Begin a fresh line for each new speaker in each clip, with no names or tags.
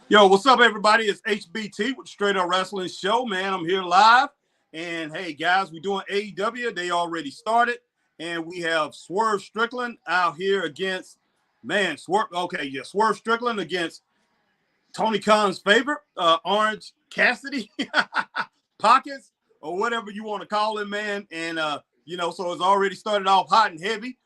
Yo, what's up, everybody? It's HBT with the Straight Up Wrestling Show, man. I'm here live. And hey, guys, we're doing AEW. They already started. And we have Swerve Strickland out here against, Swerve Strickland against Tony Khan's favorite, Orange Cassidy, Pockets, or whatever you want to call him, man. And, so it's already started off hot and heavy.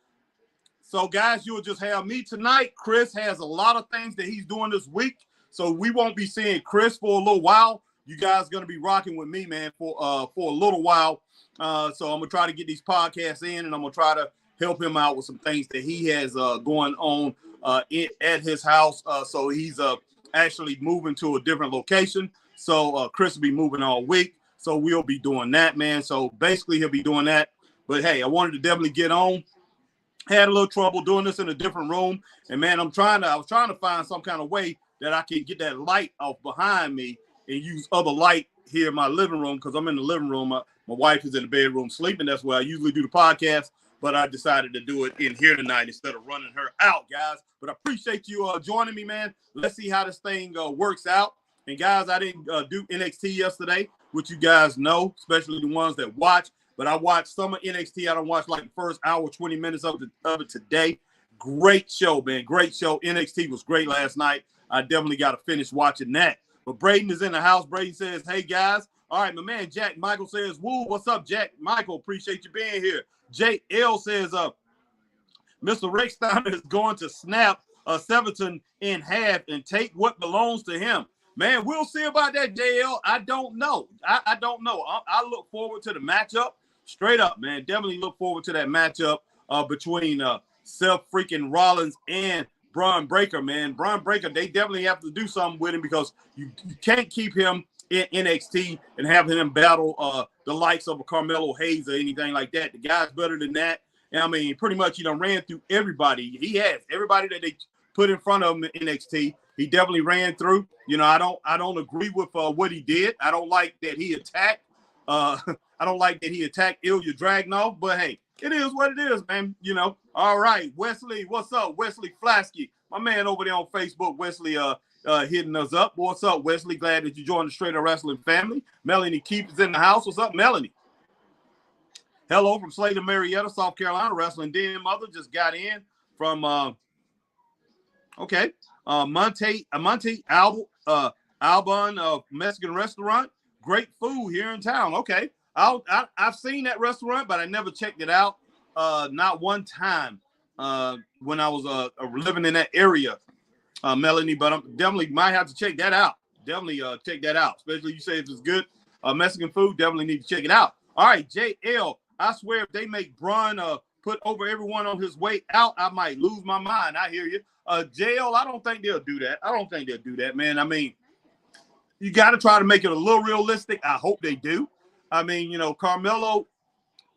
So, guys, you'll just have me tonight. Chris has a lot of things that he's doing this week. So we won't be seeing Chris for a little while. You guys are going to be rocking with me, man, for a little while. So I'm going to try to get these podcasts in, and I'm going to try to help him out with some things that he has going on at his house. So he's actually moving to a different location. So Chris will be moving all week. So we'll be doing that, man. So basically he'll be doing that. But, hey, I wanted to definitely get on. Had a little trouble doing this in a different room. And, man, I was trying to find some kind of way that I can get that light off behind me and use other light here in my living room because I'm in the living room. My wife is in the bedroom sleeping. That's where I usually do the podcast, but I decided to do it in here tonight instead of running her out, guys. But I appreciate you joining me, man. Let's see how this thing works out. And, guys, I didn't do NXT yesterday, which you guys know, especially the ones that watch. But I watched some of NXT. I don't watch like the first hour, 20 minutes of it today. Great show, man. Great show. NXT was great last night. I definitely got to finish watching that. But Braden is in the house. Braden says, hey, guys. All right, my man, Jack Michael says, woo, what's up, Jack Michael? Appreciate you being here. JL says, Mr. Rick Steiner is going to snap Severton in half and take what belongs to him. Man, we'll see about that, JL. I don't know. I don't know. I look forward to the matchup. Straight up, man. Definitely look forward to that matchup between Seth freaking Rollins and Braun Breaker, man. Braun Breaker, they definitely have to do something with him because you can't keep him in NXT and have him battle the likes of a Carmelo Hayes or anything like that. The guy's better than that. And I mean, pretty much, ran through everybody. He has everybody that they put in front of him in NXT. He definitely ran through. I don't agree with what he did. I don't like that he attacked. I don't like that he attacked Ilya Dragunov, but hey, it is what it is, man. All right, Wesley, what's up? Wesley Flasky, my man over there on Facebook. Wesley hitting us up. What's up, Wesley? Glad that you joined the Straight Up Wrestling family. Melanie Keefe is in the house. What's up, Melanie? Hello from Slater, Marietta, South Carolina. Wrestling Den Mother just got in from Monte Albon Mexican restaurant. Great food here in town. Okay. I've seen that restaurant, but I never checked it out. Not one time when I was living in that area, Melanie. But I definitely might have to check that out. Definitely check that out. Especially you say if it's good Mexican food, definitely need to check it out. All right, JL. I swear if they make Braun put over everyone on his way out, I might lose my mind. I hear you. JL, I don't think they'll do that. Man. I mean, you got to try to make it a little realistic. I hope they do. I mean, Carmelo,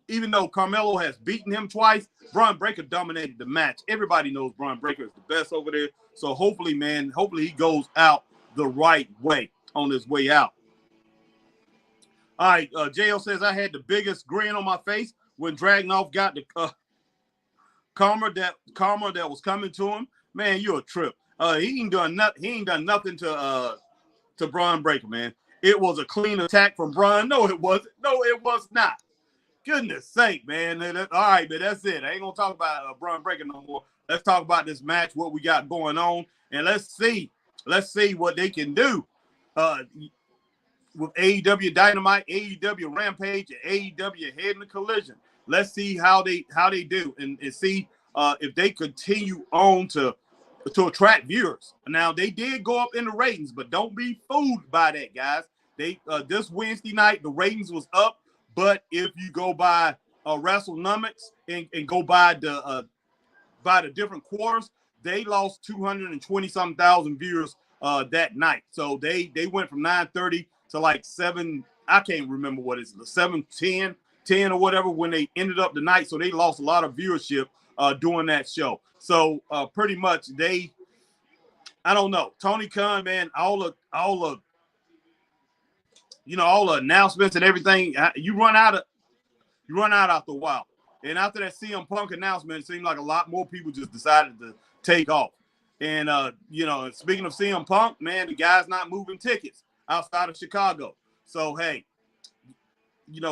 even though Carmelo has beaten him twice, Braun Breaker dominated the match. Everybody knows Braun Breaker is the best over there. So hopefully he goes out the right way on his way out. All right, JL says, I had the biggest grin on my face when Dragunov got the karma that was coming to him. Man, you're a trip. He ain't done nothing to Braun Breaker, man. It was a clean attack from Braun. No, it wasn't. No, it was not. Goodness sake, man. All right, man, that's it. I ain't going to talk about Braun Breaker no more. Let's talk about this match, what we got going on, and let's see what they can do with AEW Dynamite, AEW Rampage, and AEW Head in the Collision. Let's see how they do and see if they continue on to attract viewers. Now, they did go up in the ratings, but don't be fooled by that, guys. They this Wednesday night, the ratings was up, but if you go by WrestleNomics and go by the different quarters, they lost 220-something thousand viewers that night. So they went from 930 to like 7, I can't remember what it's, 710, 10 or whatever when they ended up the night. So they lost a lot of viewership during that show. So pretty much I don't know. Tony Khan, man, all the announcements and everything, you run out after a while. And after that CM Punk announcement, it seemed like a lot more people just decided to take off. And speaking of CM Punk, man, the guy's not moving tickets outside of Chicago. So hey,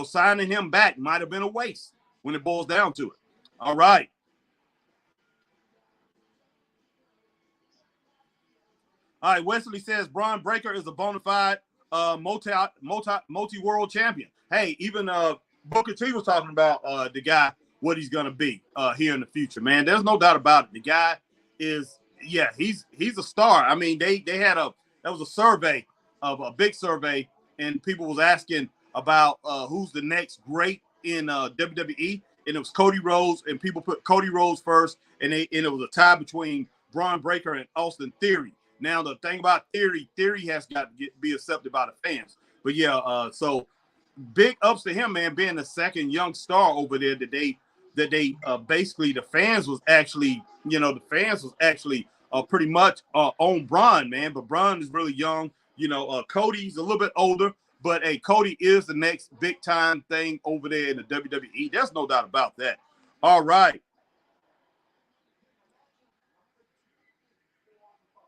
signing him back might have been a waste when it boils down to it. All right. All right, Wesley says Braun Breaker is a bona fide multi-world champion. Hey, even Booker T was talking about the guy, what he's gonna be here in the future, man. There's no doubt about it. The guy is, he's a star. I mean, they had that was a survey of a big survey, and people was asking about who's the next great in WWE, and it was Cody Rhodes, and people put Cody Rhodes first, and it was a tie between Braun Breaker and Austin Theory. Now, the thing about Theory has got to be accepted by the fans. But so big ups to him, man, being the second young star over there that they basically the fans was actually, pretty much on Braun, man. But Braun is really young. Cody's a little bit older, but hey, Cody is the next big time thing over there in the WWE. There's no doubt about that. All right.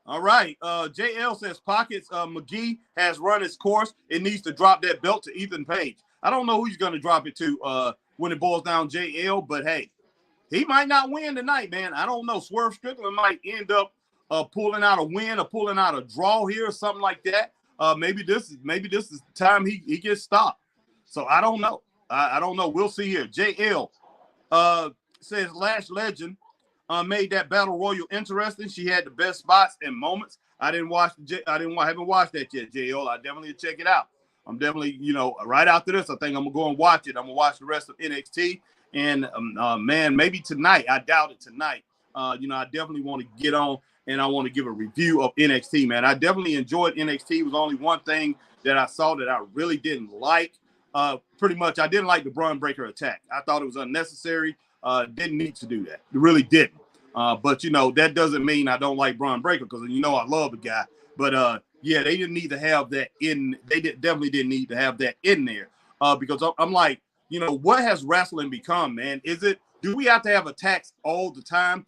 All right. JL says Pockets McGee has run its course. It needs to drop that belt to Ethan Page. I don't know who he's going to drop it to when it boils down JL, but hey, he might not win tonight, man. I don't know. Swerve Strickland might end up pulling out a win or pulling out a draw here or something like that. Maybe this is the time he gets stopped. So I don't know. I don't know. We'll see here. JL says Lash Legend made that battle royal interesting. She had the best spots and moments. I haven't watched that yet, JL. I definitely check it out. I'm definitely, right after this, I think I'm gonna go and watch it. I'm gonna watch the rest of NXT, and man, maybe tonight. I doubt it tonight. I definitely want to get on and I want to give a review of NXT, man. I definitely enjoyed NXT. It was only one thing that I saw that I really didn't like. Pretty much, I didn't like the Braun Breaker attack. I thought it was unnecessary. Didn't need to do that. It really didn't. But that doesn't mean I don't like Braun Breaker, because I love the guy. But they didn't need to have that in. Definitely didn't need to have that in there. Because I'm like, what has wrestling become, man? Do we have to have attacks all the time?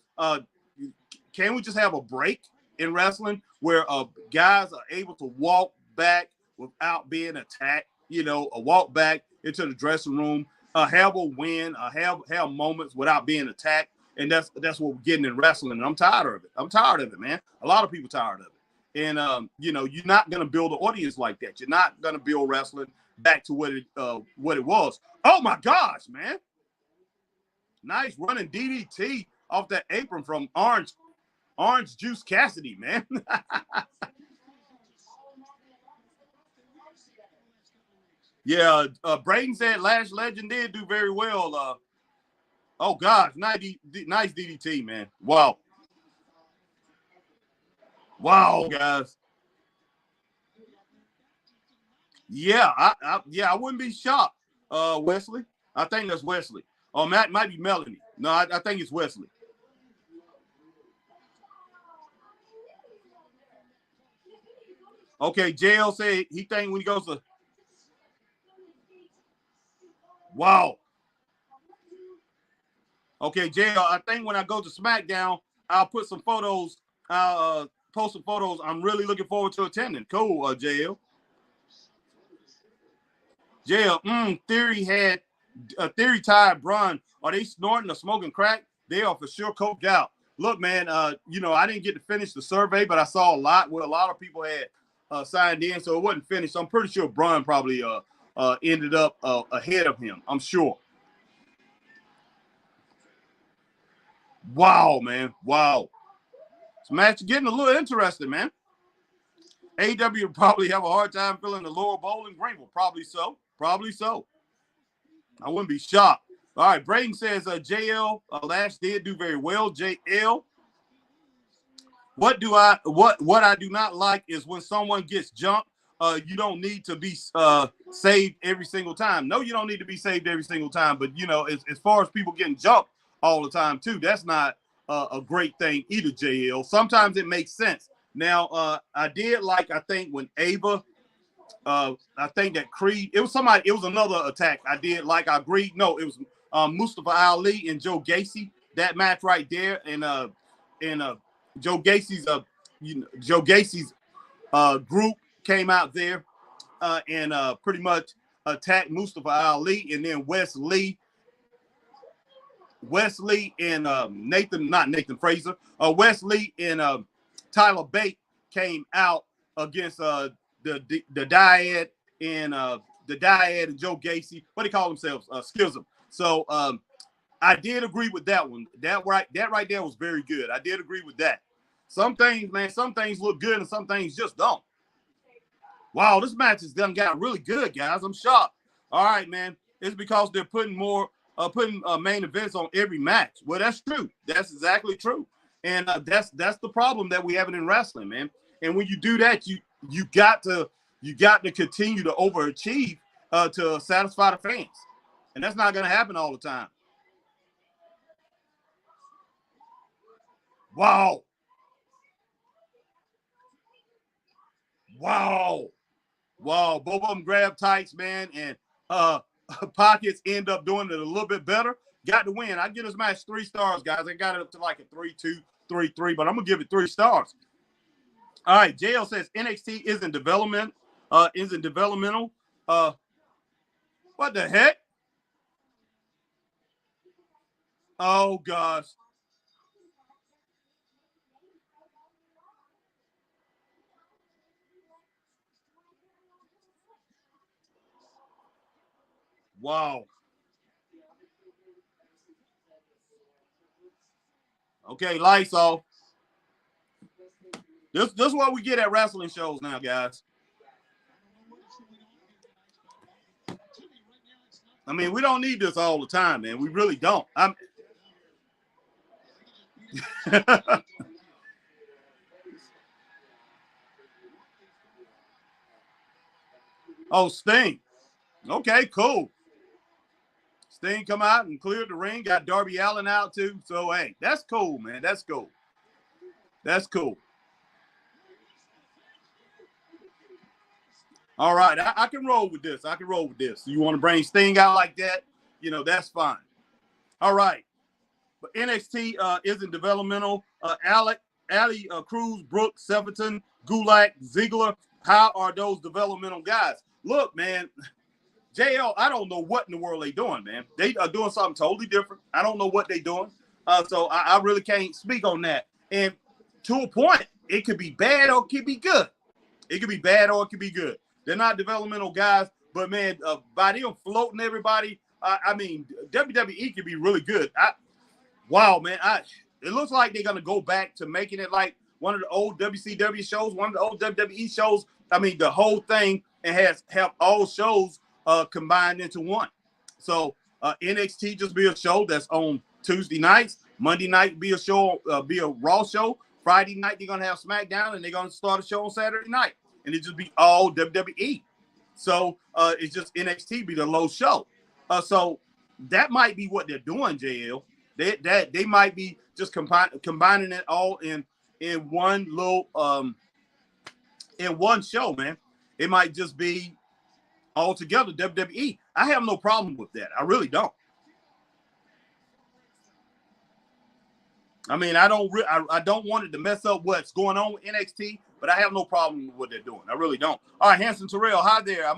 Can we just have a break in wrestling where guys are able to walk back without being attacked? A walk back into the dressing room, have a win, have moments without being attacked. And that's what we're getting in wrestling. And I'm tired of it, man. A lot of people tired of it. And, you're not going to build an audience like that. You're not going to build wrestling back to what it was. Oh, my gosh, man. Nice running DDT off that apron from Orange Juice Cassidy, man. Yeah, Braden said Lash Legend did do very well. Oh, gosh, nice DDT, man. Wow. Wow, guys. Yeah, I wouldn't be shocked, Wesley. I think that's Wesley. Oh, Matt might be Melanie. No, I think it's Wesley. Okay, JL said he think when he goes to. Wow. Okay, JL, I think when I go to SmackDown, I'll put some photos. I'll post some photos. I'm really looking forward to attending. Cool, JL. JL, Theory tied Braun. Are they snorting or smoking crack? They are for sure coked out. Look, man, I didn't get to finish the survey, but I saw a lot of people had signed in, so it wasn't finished. I'm pretty sure Braun probably ended up ahead of him. I'm sure. Wow, man. Wow. This match is getting a little interesting, man. AEW probably have a hard time filling the lower bowl in Greenville. Probably so. I wouldn't be shocked. All right, Braden says JL Lash did do very well. JL, what I do not like is when someone gets jumped. You don't need to be saved every single time. No, you don't need to be saved every single time. But as far as people getting jumped all the time too, that's not a great thing either. JL. Sometimes it makes sense. Now, I did like, I think when Ava, I think that Creed, it was another attack I did like. I agreed. No, it was Mustafa Ali and Joe Gacy. That match right there, and Joe Gacy's group came out there and pretty much attacked Mustafa Ali, and then Wesley and not Nathan Fraser, Wesley and Tyler Bate came out against the Dyad and Joe Gacy. What do they call themselves? Schism. So I did agree with that one. That right there was very good. I did agree with that. Some things look good and some things just don't. Wow, this match has done got really good, guys. I'm shocked. All right, man. It's because they're putting main events on every match. Well, that's true. That's exactly true. And that's the problem that we have in wrestling, man. And when you do that, you got to continue to overachieve to satisfy the fans. And that's not going to happen all the time. Wow. Both of them grab tights, man, and Pockets end up doing it a little bit better. Got the win. I give this match 3 stars, guys. I got it up to like a 3-2, 3-3, but I'm gonna give it 3 stars. All right, JL says NXT isn't developmental. What the heck? Oh gosh. Wow. Okay, lights off. This is what we get at wrestling shows now, guys. I mean, we don't need this all the time, man. We really don't. Oh, Sting. Okay, cool. Sting come out and cleared the ring. Got Darby Allin out too. So, hey, that's cool, man. That's cool. That's cool. All right, I can roll with this. You want to bring Sting out like that? That's fine. All right. But NXT isn't developmental. Ali Cruz, Brooks, Severton, Gulak, Ziggler. How are those developmental guys? Look, man, JL, I don't know what in the world they're doing, man. They are doing something totally different. I don't know what they're doing. So I really can't speak on that. And to a point, it could be bad or it could be good. It could be bad or it could be good. They're not developmental guys, but, man, by them floating everybody, I mean, WWE could be really good. Wow, man. It looks like they're going to go back to making it like one of the old WCW shows, one of the old WWE shows. I mean, the whole thing, and have all shows combined into one. So NXT just be a show that's on Tuesday nights. Monday night be a show, be a Raw show. Friday night they're gonna have SmackDown, and they're gonna start a show on Saturday night, and it just be all WWE. So it's just NXT be the low show. So that might be what they're doing, JL. They might be just combining it all in one little in one show, man. It might just be all together WWE. I have no problem with that. I really don't. I mean, I don't want it to mess up what's going on with NXT, but I have no problem with what they're doing. I really don't. All right, Hanson Terrell, hi there.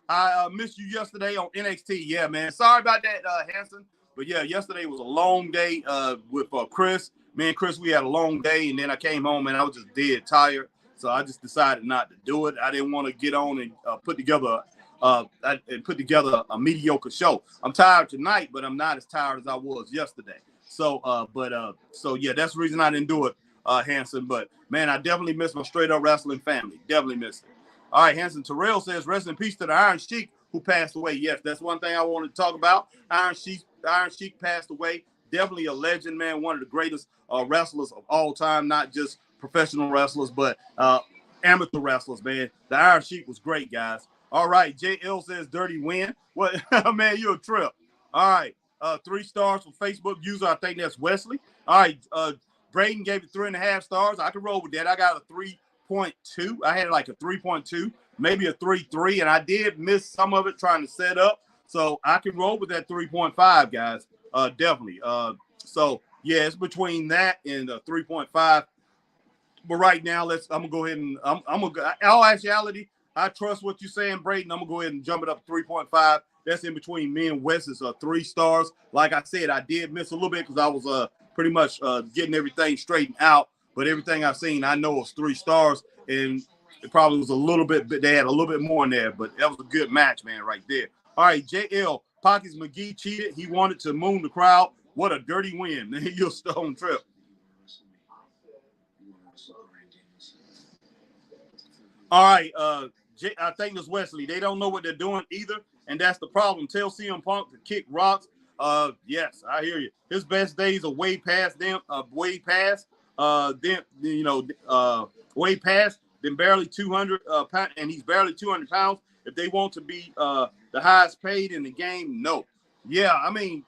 I missed you yesterday on NXT. Yeah, man. Sorry about that, Hanson. But yeah, yesterday was a long day with Chris. Me and Chris, we had a long day, and then I came home and I was just dead tired. So I just decided not to do it. I didn't want to get on and put together a mediocre show. I'm tired tonight, but I'm not as tired as I was yesterday. So yeah, that's the reason I didn't do it, Hanson. But man, I definitely miss my straight up wrestling family. Definitely miss it. All right, Hanson Terrell says, rest in peace to the Iron Sheik who passed away. Yes, that's one thing I wanted to talk about. Iron Sheik passed away. Definitely a legend, man. One of the greatest wrestlers of all time, not just professional wrestlers, but amateur wrestlers, man. The Iron Sheik was great, guys. All right, JL says dirty win. What? Man, you're a trip. All right. 3 stars for Facebook user. I think that's Wesley. All right. Braden gave it 3.5 stars. I can roll with that. I got a 3.2. I had like a 3.2, maybe a 3.3, and I did miss some of it trying to set up. So I can roll with that 3.5, guys. Definitely. So yeah, it's between that and 3.5. But right now, I'm gonna go ahead and I'm gonna. All actuality, I trust what you're saying, Braden. I'm gonna go ahead and jump it up to 3.5. That's in between me and Wes. Is 3 stars. Like I said, I did miss a little bit because I was pretty much getting everything straightened out. But everything I've seen, I know it's 3 stars, and it probably was a little bit. They had a little bit more in there, but that was a good match, man, right there. All right, JL Pockets McGee cheated. He wanted to moon the crowd. What a dirty win! You're stone trip. All right, I think it's Wesley. They don't know what they're doing either, and that's the problem. Tell CM Punk to kick rocks. Yes, I hear you. His best days are way past them. Way past. Then way past. Then barely 200 pounds, and he's barely 200 pounds. If they want to be the highest paid in the game, no. Yeah, I mean,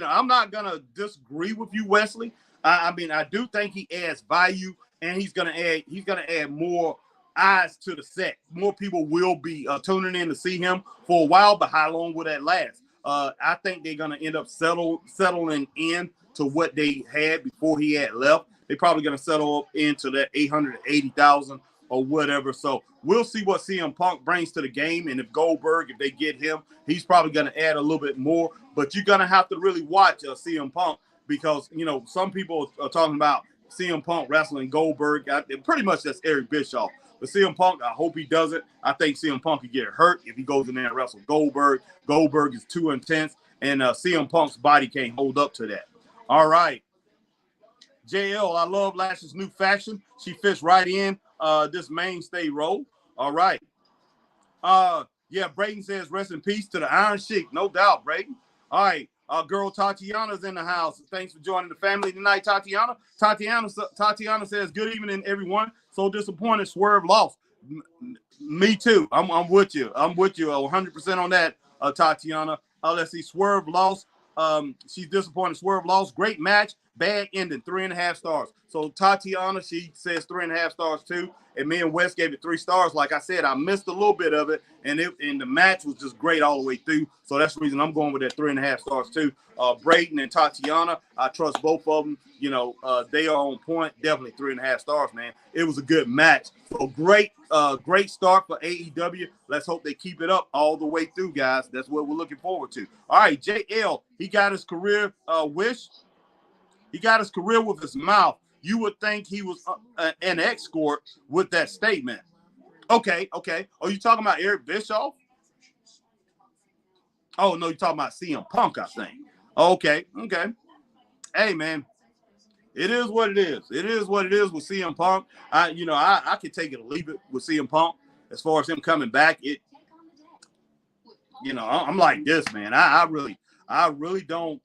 I'm not gonna disagree with you, Wesley. I mean, I do think he adds value, and he's gonna add more eyes to the set. More people will be tuning in to see him for a while, but how long will that last? I think they're gonna end up settling in to what they had before he had left. They're probably gonna settle up into that 880,000 or whatever. So we'll see what CM Punk brings to the game, and if they get him, he's probably gonna add a little bit more. But you're gonna have to really watch CM Punk because some people are talking about CM Punk wrestling Goldberg. Pretty much that's Eric Bischoff. But CM Punk, I hope he doesn't. I think CM Punk could get hurt if he goes in there and wrestles Goldberg. Goldberg is too intense, and CM Punk's body can't hold up to that. All right. JL, I love Lash's new faction. She fits right in this mainstay role. All right. Yeah, Brayden says rest in peace to the Iron Sheik. No doubt, Brayden. All right. Girl Tatiana's in the house. Thanks for joining the family tonight, Tatiana. Tatiana says, good evening, everyone. So disappointed Swerve lost. Me too. I'm with you. I'm with you 100% on that, Tatiana. Let's see. Swerve lost. She's disappointed. Swerve lost. Great match. Bad ending. 3.5 stars. So Tatiana, she says 3.5 stars too. And me and Wes gave it 3 stars. Like I said, I missed a little bit of it, and the match was just great all the way through. So that's the reason I'm going with that 3.5 stars too. Brayden and Tatiana, I trust both of them. They are on point. Definitely 3.5 stars, man. It was a good match. So great start for AEW. Let's hope they keep it up all the way through, guys. That's what we're looking forward to. All right, JL, he got his career wish. He got his career with his mouth. You would think he was an escort with that statement. Okay. Are you talking about Eric Bischoff? Oh, no, you're talking about CM Punk, I think. Okay. Hey, man, it is what it is. It is what it is with CM Punk. I can take it or leave it with CM Punk as far as him coming back. I'm like this, man. I really don't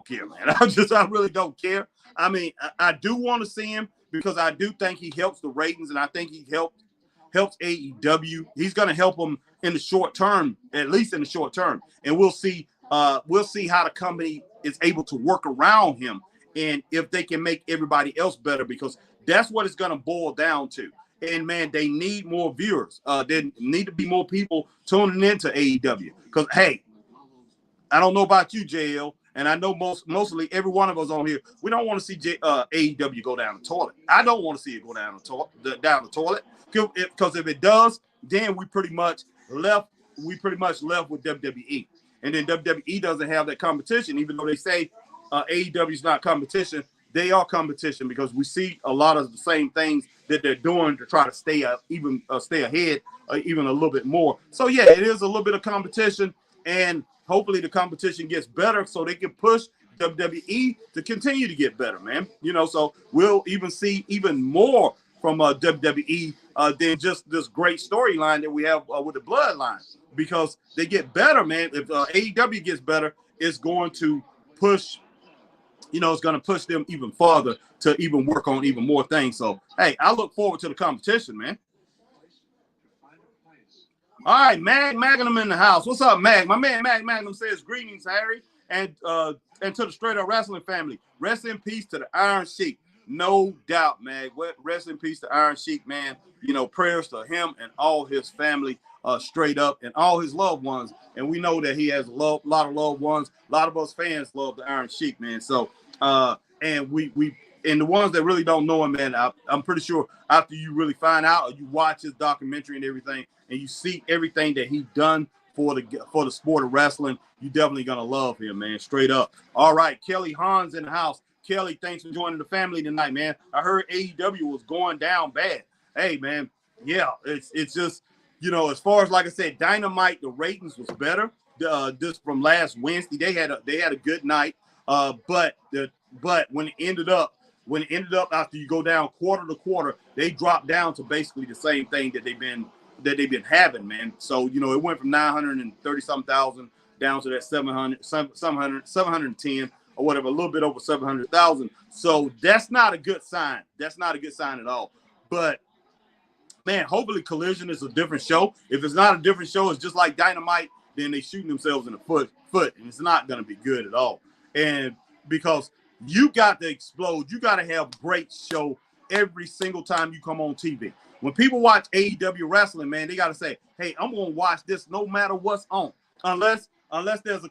care, man. I really don't care. I mean, I do want to see him because I do think he helps the ratings, and I think he helps AEW. He's going to help them in the short term, at least in the short term, and we'll see how the company is able to work around him and if they can make everybody else better, because that's what it's going to boil down to. And man, they need more viewers. There need to be more people tuning into AEW because, hey, I don't know about you, JL, and I know mostly every one of us on here, we don't want to see AEW go down the toilet. I don't want to see it go down the toilet because if it does, then we pretty much left with WWE. And then WWE doesn't have that competition, even though they say AEW is not competition. They are competition because we see a lot of the same things that they're doing to try to stay ahead, even a little bit more. So yeah, it is a little bit of competition, and hopefully the competition gets better so they can push WWE to continue to get better, man. So we'll even see even more from WWE than just this great storyline that we have with the Bloodline, because they get better, man. If AEW gets better, it's going to push. It's going to push them even farther to even work on even more things. So, hey, I look forward to the competition, man. All right, Magnum in the house. What's up, Mag? My man Magnum says, greetings, Harry, and to the Straight Up Wrestling family. Rest in peace to the Iron Sheik. No doubt, Mag. Rest in peace to Iron Sheik, man. Prayers to him and all his family, straight up, and all his loved ones. And we know that he has a lot of loved ones. A lot of us fans love the Iron Sheik, man. So, and we and the ones that really don't know him, man, I'm pretty sure after you really find out or you watch his documentary and everything, and you see everything that he done for the sport of wrestling, you definitely gonna love him, man. Straight up. All right, Kelly Hahn's in the house. Kelly, thanks for joining the family tonight, man. I heard AEW was going down bad. Hey, man, yeah, it's just, you know, as far as, like I said, Dynamite, the ratings was better. This from last Wednesday, they had a good night. But when it ended up after you go down quarter to quarter, they dropped down to basically the same thing that they've been having, man. So, you know, it went from 930 some thousand down to that 710 or whatever, a little bit over 700,000. So that's not a good sign. That's not a good sign at all. But man, hopefully Collision is a different show. If it's not a different show, it's just like Dynamite, then they shooting themselves in the foot, and it's not going to be good at all. And because you got to explode, you got to have great show every single time you come on TV. When people watch AEW wrestling, man, they got to say, hey, I'm going to watch this no matter what's on, unless there's a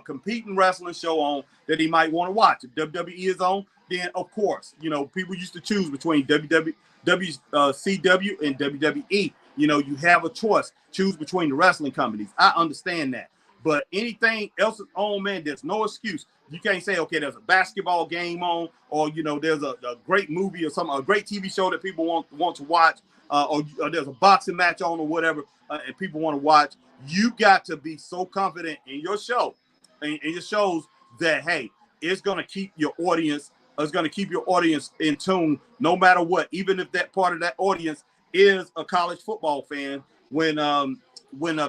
competing wrestling show on that he might want to watch. If WWE is on, then of course, you know, people used to choose between WCW and WWE. You know, you have a choice. Choose between the wrestling companies. I understand that. But anything else is on, man, there's no excuse. You can't say, okay, there's a basketball game on, or, you know, there's a great movie or something, a great TV show that people want to watch, or there's a boxing match on or whatever, and people want to watch. You got to be so confident in your show and your shows that, hey, it's going to keep your audience in tune no matter what, even if that part of that audience is a college football fan when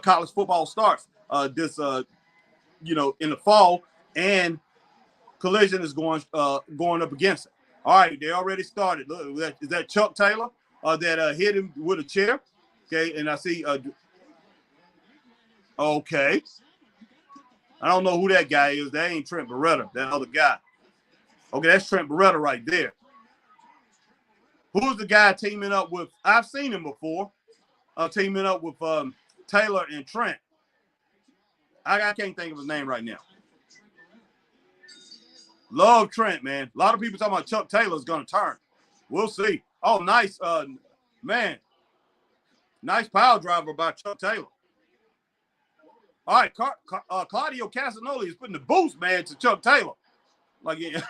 college football starts you know, in the fall, and Collision is going up against it. All right, they already started. Look, is that Chuck Taylor that hit him with a chair? Okay, and I see okay. I don't know who that guy is. That ain't Trent Beretta, that other guy. Okay, that's Trent Beretta right there. Who's the guy teaming up with? I've seen him before. Teaming up with Taylor and Trent. I can't think of his name right now. Love Trent, man. A lot of people talking about Chuck Taylor's going to turn. We'll see. Oh, nice. Man. Nice power driver by Chuck Taylor. All right. Claudio Castagnoli is putting the boost, man, to Chuck Taylor. Like, yeah.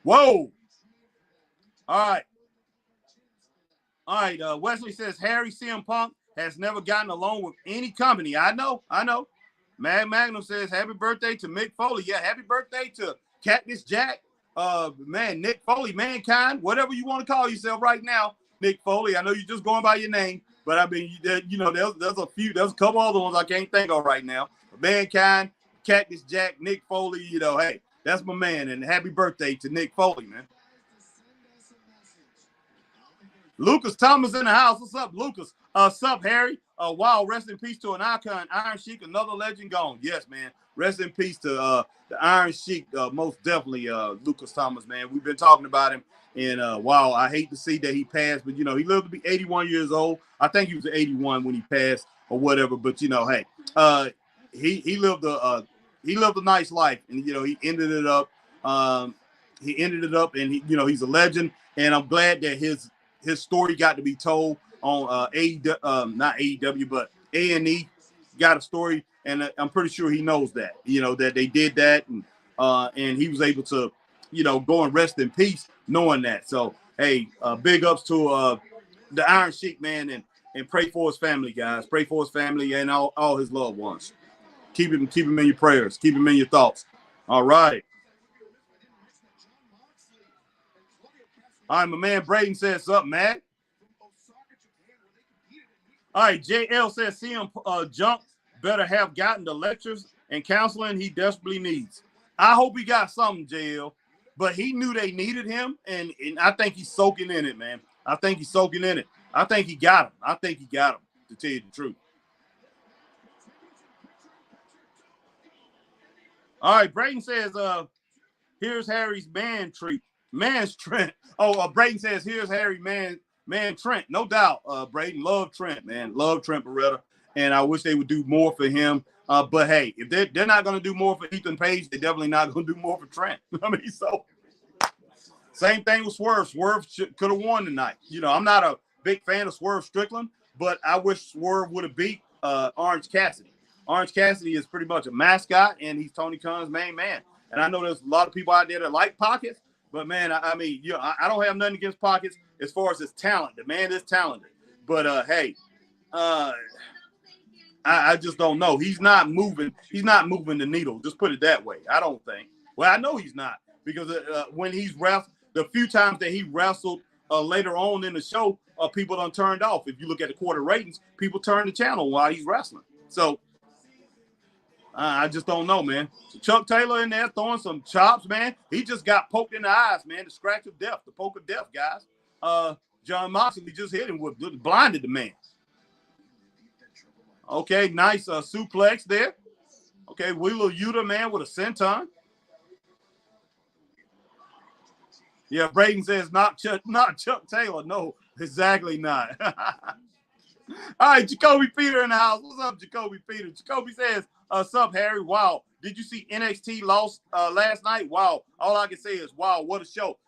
Whoa. All right. All right. Wesley says Harry CM Punk has never gotten along with any company. I know. Mad Magnum says happy birthday to Mick Foley. Yeah, happy birthday to Cactus Jack. Man, Nick Foley, Mankind, whatever you want to call yourself right now, Nick Foley. I know you're just going by your name, but I mean, you know, there's a couple other ones I can't think of right now. Mankind, Cactus Jack, Nick Foley. You know, hey, that's my man, and happy birthday to Nick Foley, man. Lucas Thomas in the house. What's up, Lucas? What's up, Harry? Wow, rest in peace to an icon, Iron Sheik, another legend gone. Yes, man. Rest in peace to the Iron Sheik, most definitely, Lucas Thomas, man. We've been talking about him, and wow, I hate to see that he passed, but, you know, he lived to be 81 years old. I think he was 81 when he passed or whatever, but, you know, hey, he lived a nice life, and, you know, he ended it up, and he, you know, he's a legend, and I'm glad that his story got to be told on not AEW, but A&E got a story, and I'm pretty sure he knows that, you know, that they did that, and he was able to, you know, go and rest in peace knowing that. So, hey, big ups to the Iron Sheik, man, and pray for his family, guys. Pray for his family and all his loved ones. Keep him in your prayers. Keep him in your thoughts. All right. All right, my man Braden says something, man. All right, JL says CM Junk better have gotten the lectures and counseling he desperately needs. I hope he got something, JL. But he knew they needed him, and I think he's soaking in it, man. I think he's soaking in it. I think he got him, to tell you the truth. All right, Braden says, here's Harry's man's Trent. Oh, Braden says, here's Harry man Trent. No doubt, Braden. Love Trent, man. Love Trent Beretta. And I wish they would do more for him. But, hey, if they're not going to do more for Ethan Page, they're definitely not going to do more for Trent. I mean, so. Same thing with Swerve. Swerve could have won tonight. You know, I'm not a big fan of Swerve Strickland, but I wish Swerve would have beat Orange Cassidy. Orange Cassidy is pretty much a mascot, and he's Tony Khan's main man. And I know there's a lot of people out there that like Pockets, but man, I mean, you know, I don't have nothing against Pockets as far as his talent. The man is talented, but hey, I just don't know. He's not moving. He's not moving the needle. Just put it that way. I don't think. Well, I know he's not because when he's wrestled, the few times that he wrestled later on in the show, people done turned off. If you look at the quarter ratings, people turn the channel while he's wrestling. So I just don't know, man. Chuck Taylor in there throwing some chops, man. He just got poked in the eyes, man. The scratch of death, the poke of death, guys. John Moxley just hit him with blinded the man. Okay, nice suplex there. Okay, Wheeler Yuta, man, with a senton. Yeah, Braden says not Chuck Taylor. No, exactly not. All right, Jacoby Peter in the house. What's up, Jacoby Peter? Jacoby says, sup, Harry? Wow. Did you see NXT lost last night? Wow. All I can say is, wow, what a show.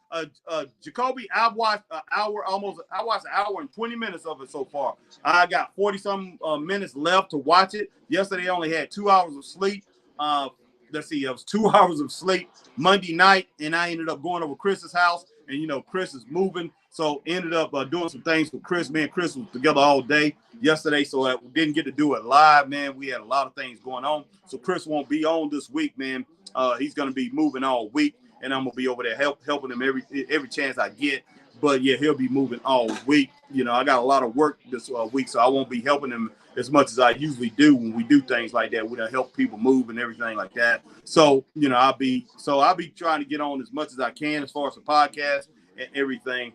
Jacoby, I watched an hour and 20 minutes of it so far. I got 40-some minutes left to watch it. Yesterday, I only had 2 hours of sleep. Let's see, it was 2 hours of sleep Monday night, and I ended up going over Chris's house. And, you know, Chris is moving, so ended up doing some things with Chris. Me and Chris was together all day yesterday, so I didn't get to do it live, man. We had a lot of things going on, so Chris won't be on this week, man. He's going to be moving all week, and I'm going to be over there helping him every chance I get. But, yeah, he'll be moving all week. You know, I got a lot of work this week, so I won't be helping him as much as I usually do when we do things like that. We help people move and everything like that. So, you know, I'll be trying to get on as much as I can as far as the podcast and everything.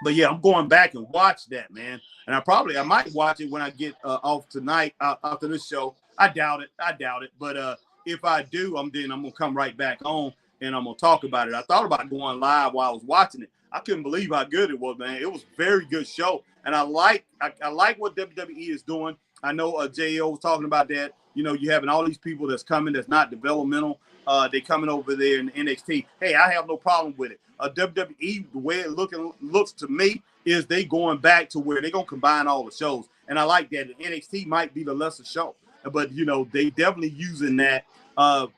But yeah, I'm going back and watch that, man. And I might watch it when I get off tonight after this show. I doubt it. But if I do, I'm gonna come right back on and I'm gonna talk about it. I thought about going live while I was watching it. I couldn't believe how good it was, man. It was a very good show. And I like what WWE is doing. I know J.O. was talking about that. You know, you having all these people that's coming that's not developmental. They coming over there in NXT. Hey, I have no problem with it. WWE, the way it looks to me, is they going back to where they're going to combine all the shows. And I like that. NXT might be the lesser show. But, you know, they definitely using that to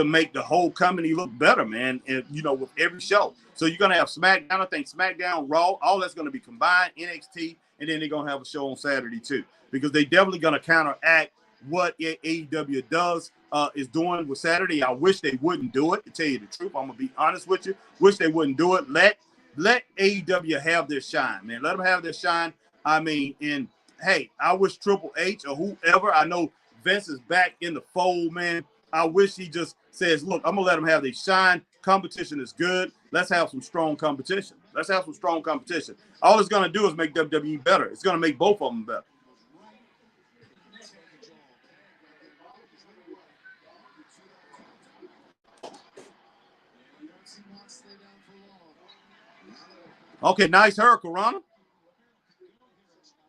make the whole company look better, man. And, you know, with every show. So you're going to have SmackDown, I think SmackDown, Raw, all that's going to be combined, NXT, and then they're going to have a show on Saturday too. Because they definitely going to counteract what AEW is doing with Saturday. I wish they wouldn't do it, to tell you the truth. I'm going to be honest with you. Wish they wouldn't do it. Let AEW have their shine, man. Let them have their shine. I mean, and hey, I wish Triple H or whoever, I know Vince is back in the fold, man. I wish he just says, look, I'm going to let them have their shine. Competition is good. Let's have some strong competition. All it's going to do is make WWE better. It's going to make both of them better. Okay, nice Hurricanrana.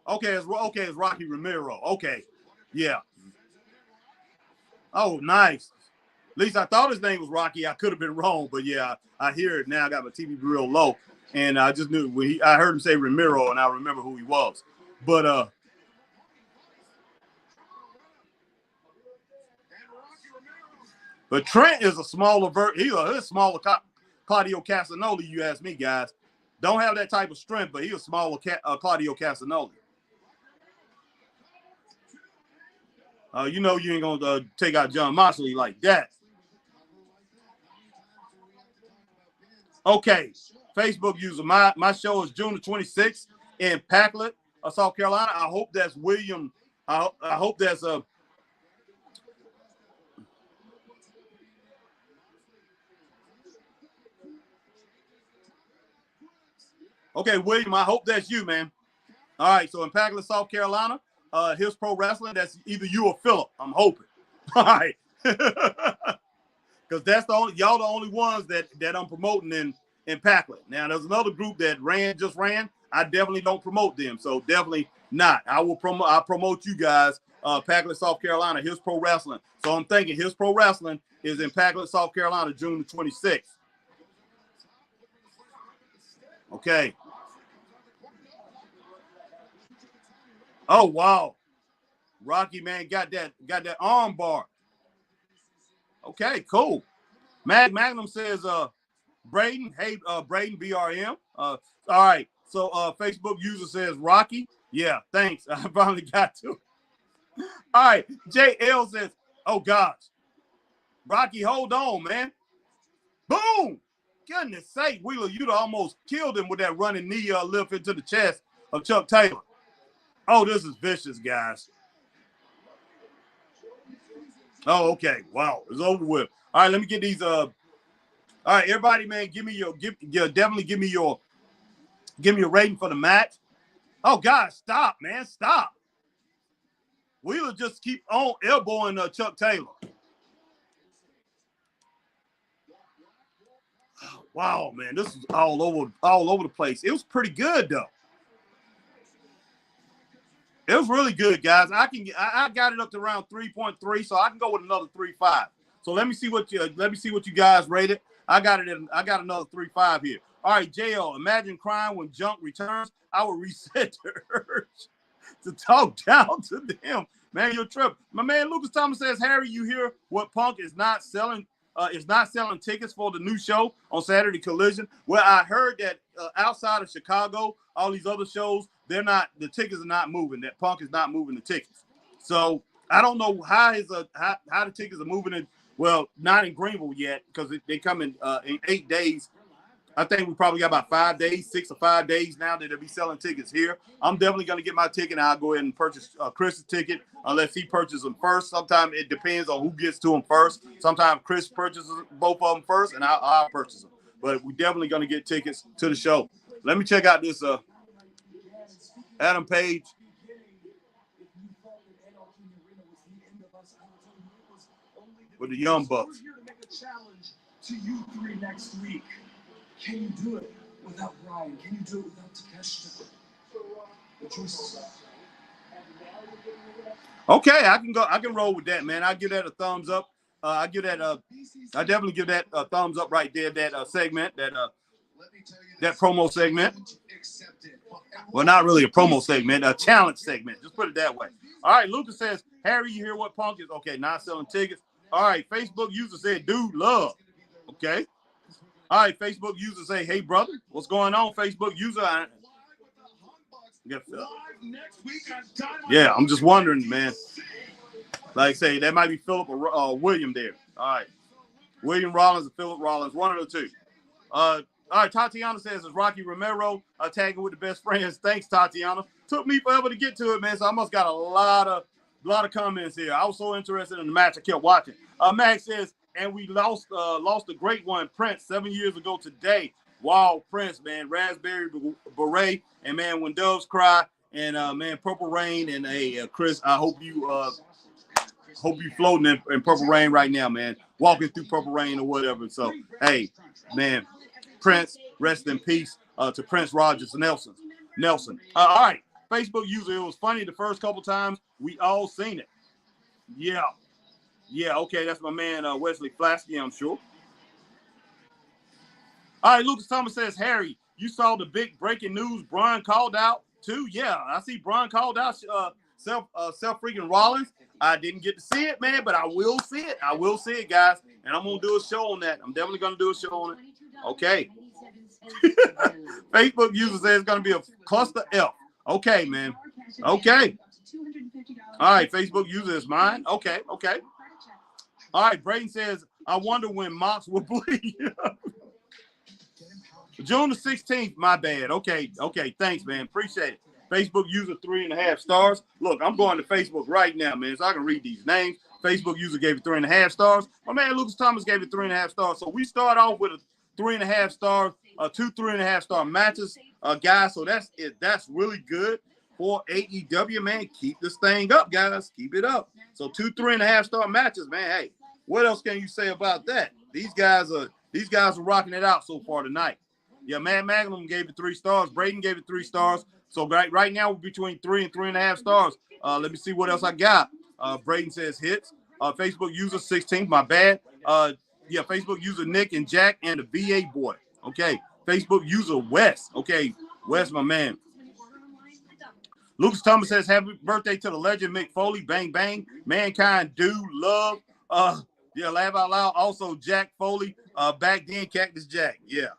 Okay, it's Rocky Romero. Okay, yeah. Oh, nice. At least I thought his name was Rocky. I could have been wrong, but yeah, I hear it now. I got my TV real low, and I just knew when I heard him say Romero, and I remember who he was. But Trent is a smaller he's a smaller Claudio Castagnoli. You ask me, guys. Don't have that type of strength, but he's a smaller Claudio Castagnoli. You know you ain't going to take out John Moxley like that. Okay, Facebook user. My show is June the 26th in Packlet, South Carolina. I hope that's William. I hope that's Okay, William, I hope that's you, man. All right, so in Packlet, South Carolina, His Pro Wrestling, that's either you or Philip. I'm hoping. All right. Because that's y'all the only ones that I'm promoting in Packlet. Now, there's another group that just ran. I definitely don't promote them, so definitely not. I'll promote you guys, Packlet, South Carolina, His Pro Wrestling. So I'm thinking His Pro Wrestling is in Packlet, South Carolina, June the 26th. Okay. Oh, wow. Rocky, man, got that arm bar. Okay, cool. Magnum says, Braden, hey, Braden, BRM. All right. So Facebook user says Rocky. Yeah, thanks. I finally got to it. All right. JL says, oh gosh. Rocky, hold on, man. Boom. Goodness sake, Wheeler, you'd almost killed him with that running knee lift into the chest of Chuck Taylor. Oh, this is vicious, guys. Oh, okay. Wow, it's over with. All right, let me get these. All right, everybody, man, definitely give me your rating for the match. Oh, God, stop, man, stop. Wheeler just keep on elbowing Chuck Taylor. Wow, man, this is all over the place. It was pretty good though. It was really good, guys. I got it up to around 3.3, so I can go with another 3.5. So let me see what you guys rated. I got another 3.5 here. All right, JL, imagine crying when Junk returns. I will reset the urge to talk down to them. Man, you're tripping. My man Lucas Thomas says, Harry, you hear what Punk is not selling tickets for the new show on Saturday Collision? Well, I heard that outside of Chicago, all these other shows, the tickets are not moving. That Punk is not moving the tickets. So I don't know how the tickets are moving well, not in Greenville yet, because they come in 8 days. I think we probably got about 5 days, 6 or 5 days now that they'll be selling tickets here. I'm definitely going to get my ticket, and I'll go ahead and purchase Chris's ticket unless he purchases them first. Sometimes it depends on who gets to them first. Sometimes Chris purchases both of them first, and I'll purchase them. But we're definitely going to get tickets to the show. Let me check out this Adam Page. With the Young Bucks.
To you three next week. Can you do it without Brian? Can you do it without Takeshita? The choices.
Okay, I can roll with that, man. I give that a thumbs up. I definitely give that a thumbs up right there. That segment, that promo segment. Well, not really a promo segment, a challenge segment. Just put it that way. All right, Lucas says, Harry, you hear what Punk is? Okay, not selling tickets. All right, Facebook user said, dude, love. Okay. All right, Facebook user say, hey, brother, what's going on, Facebook user? Yeah, I'm just wondering, man. Like I say, that might be Philip or William there. All right. William Rollins and Philip Rollins, one of the two. All right, Tatiana says, it's Rocky Romero tagging with the best friends. Thanks, Tatiana. Took me forever to get to it, man, so I must got a lot of comments here. I was so interested in the match, I kept watching. Max says, and we lost a great one, Prince, 7 years ago today. Wow, Prince, man, Raspberry Beret, and man, When Doves Cry, and man, Purple Rain, and Chris, I hope you floating in Purple Rain right now, man, walking through Purple Rain or whatever. So, hey, man, Prince, rest in peace to Prince Rogers Nelson. All right, Facebook user, it was funny the first couple times. We all seen it. Yeah, okay, that's my man Wesley Flasky, I'm sure. All right, Lucas Thomas says, Harry, you saw the big breaking news. Braun called out too. Yeah, I see Braun called out self freaking Rollins. I didn't get to see it, man, but I will see it. I will see it, guys, and I'm gonna do a show on that. I'm definitely gonna do a show on it. Okay. Facebook user says it's gonna be a cluster F. Okay, man. Okay. All right, Facebook user is mine. Okay. All right, Braden says, I wonder when Mox will bleed. June the 16th, my bad. Okay, thanks, man. Appreciate it. Facebook user 3.5 stars. Look, I'm going to Facebook right now, man, so I can read these names. Facebook user gave it 3.5 stars. My man Lucas Thomas gave it 3.5 stars. So we start off with a 3.5 star, 2 3.5 star matches, guys. So that's it. That's really good for AEW, man. Keep this thing up, guys. Keep it up. So 2 3.5 star matches, man. Hey, what else can you say about that? These guys are rocking it out so far tonight. Yeah, man, Magnum gave it 3 stars. Braden gave it 3 stars. So right now we're between 3 and 3.5 stars. Let me see what else I got. Braden says hits. Facebook user 16, my bad. Yeah, Facebook user Nick and Jack and the VA boy. Okay, Facebook user Wes. Okay, Wes, my man. Lucas Thomas says, happy birthday to the legend Mick Foley. Bang, bang. Mankind, do love. Yeah, laugh out loud. Also, Jack Foley. Back then, Cactus Jack. Yeah.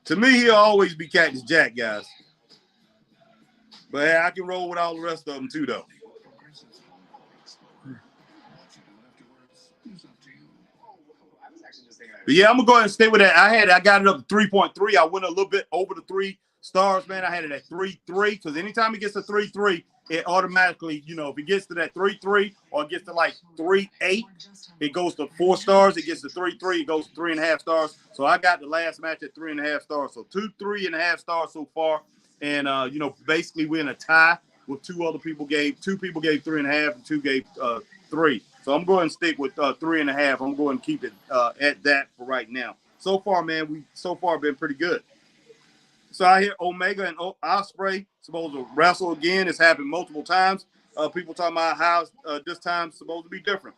To me, he'll always be Cactus Jack, guys. But hey, I can roll with all the rest of them, too, though. But yeah, I'm gonna go ahead and stay with that. I got it up to 3.3. I went a little bit over the 3 stars, man. I had it at 3.3 because anytime it gets to 3.3, it automatically, you know, if it gets to that 3.3 or it gets to like 3.8, it goes to 4 stars. It gets to 3.3, it goes to 3.5 stars. So I got the last match at 3.5 stars. So 3.5 stars so far. And you know, basically we're in a tie with 2 other people gave 3.5 and 2 gave 3. So I'm going to stick with 3.5. I'm going to keep it at that for right now. So far, man, we so far been pretty good. So I hear Omega and Ospreay supposed to wrestle again. It's happened multiple times. People talking about how this time's supposed to be different.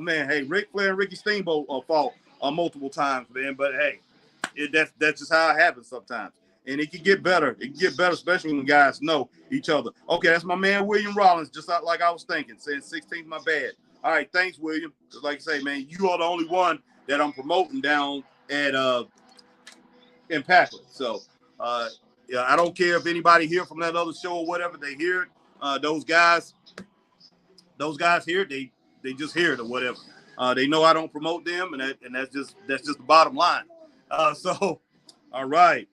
Man, hey, Ric Flair and Ricky Steamboat fought multiple times, man. But hey, that's just how it happens sometimes. And it can get better. It can get better, especially when guys know each other. Okay, that's my man William Rollins, just like I was thinking, saying 16th, my bad. All right, thanks, William. Just like I say, man, you are the only one that I'm promoting down at Impact. So, yeah, I don't care if anybody here from that other show or whatever, they hear it. Those guys here, they just hear it or whatever. They know I don't promote them, and that's just the bottom line. So, all right.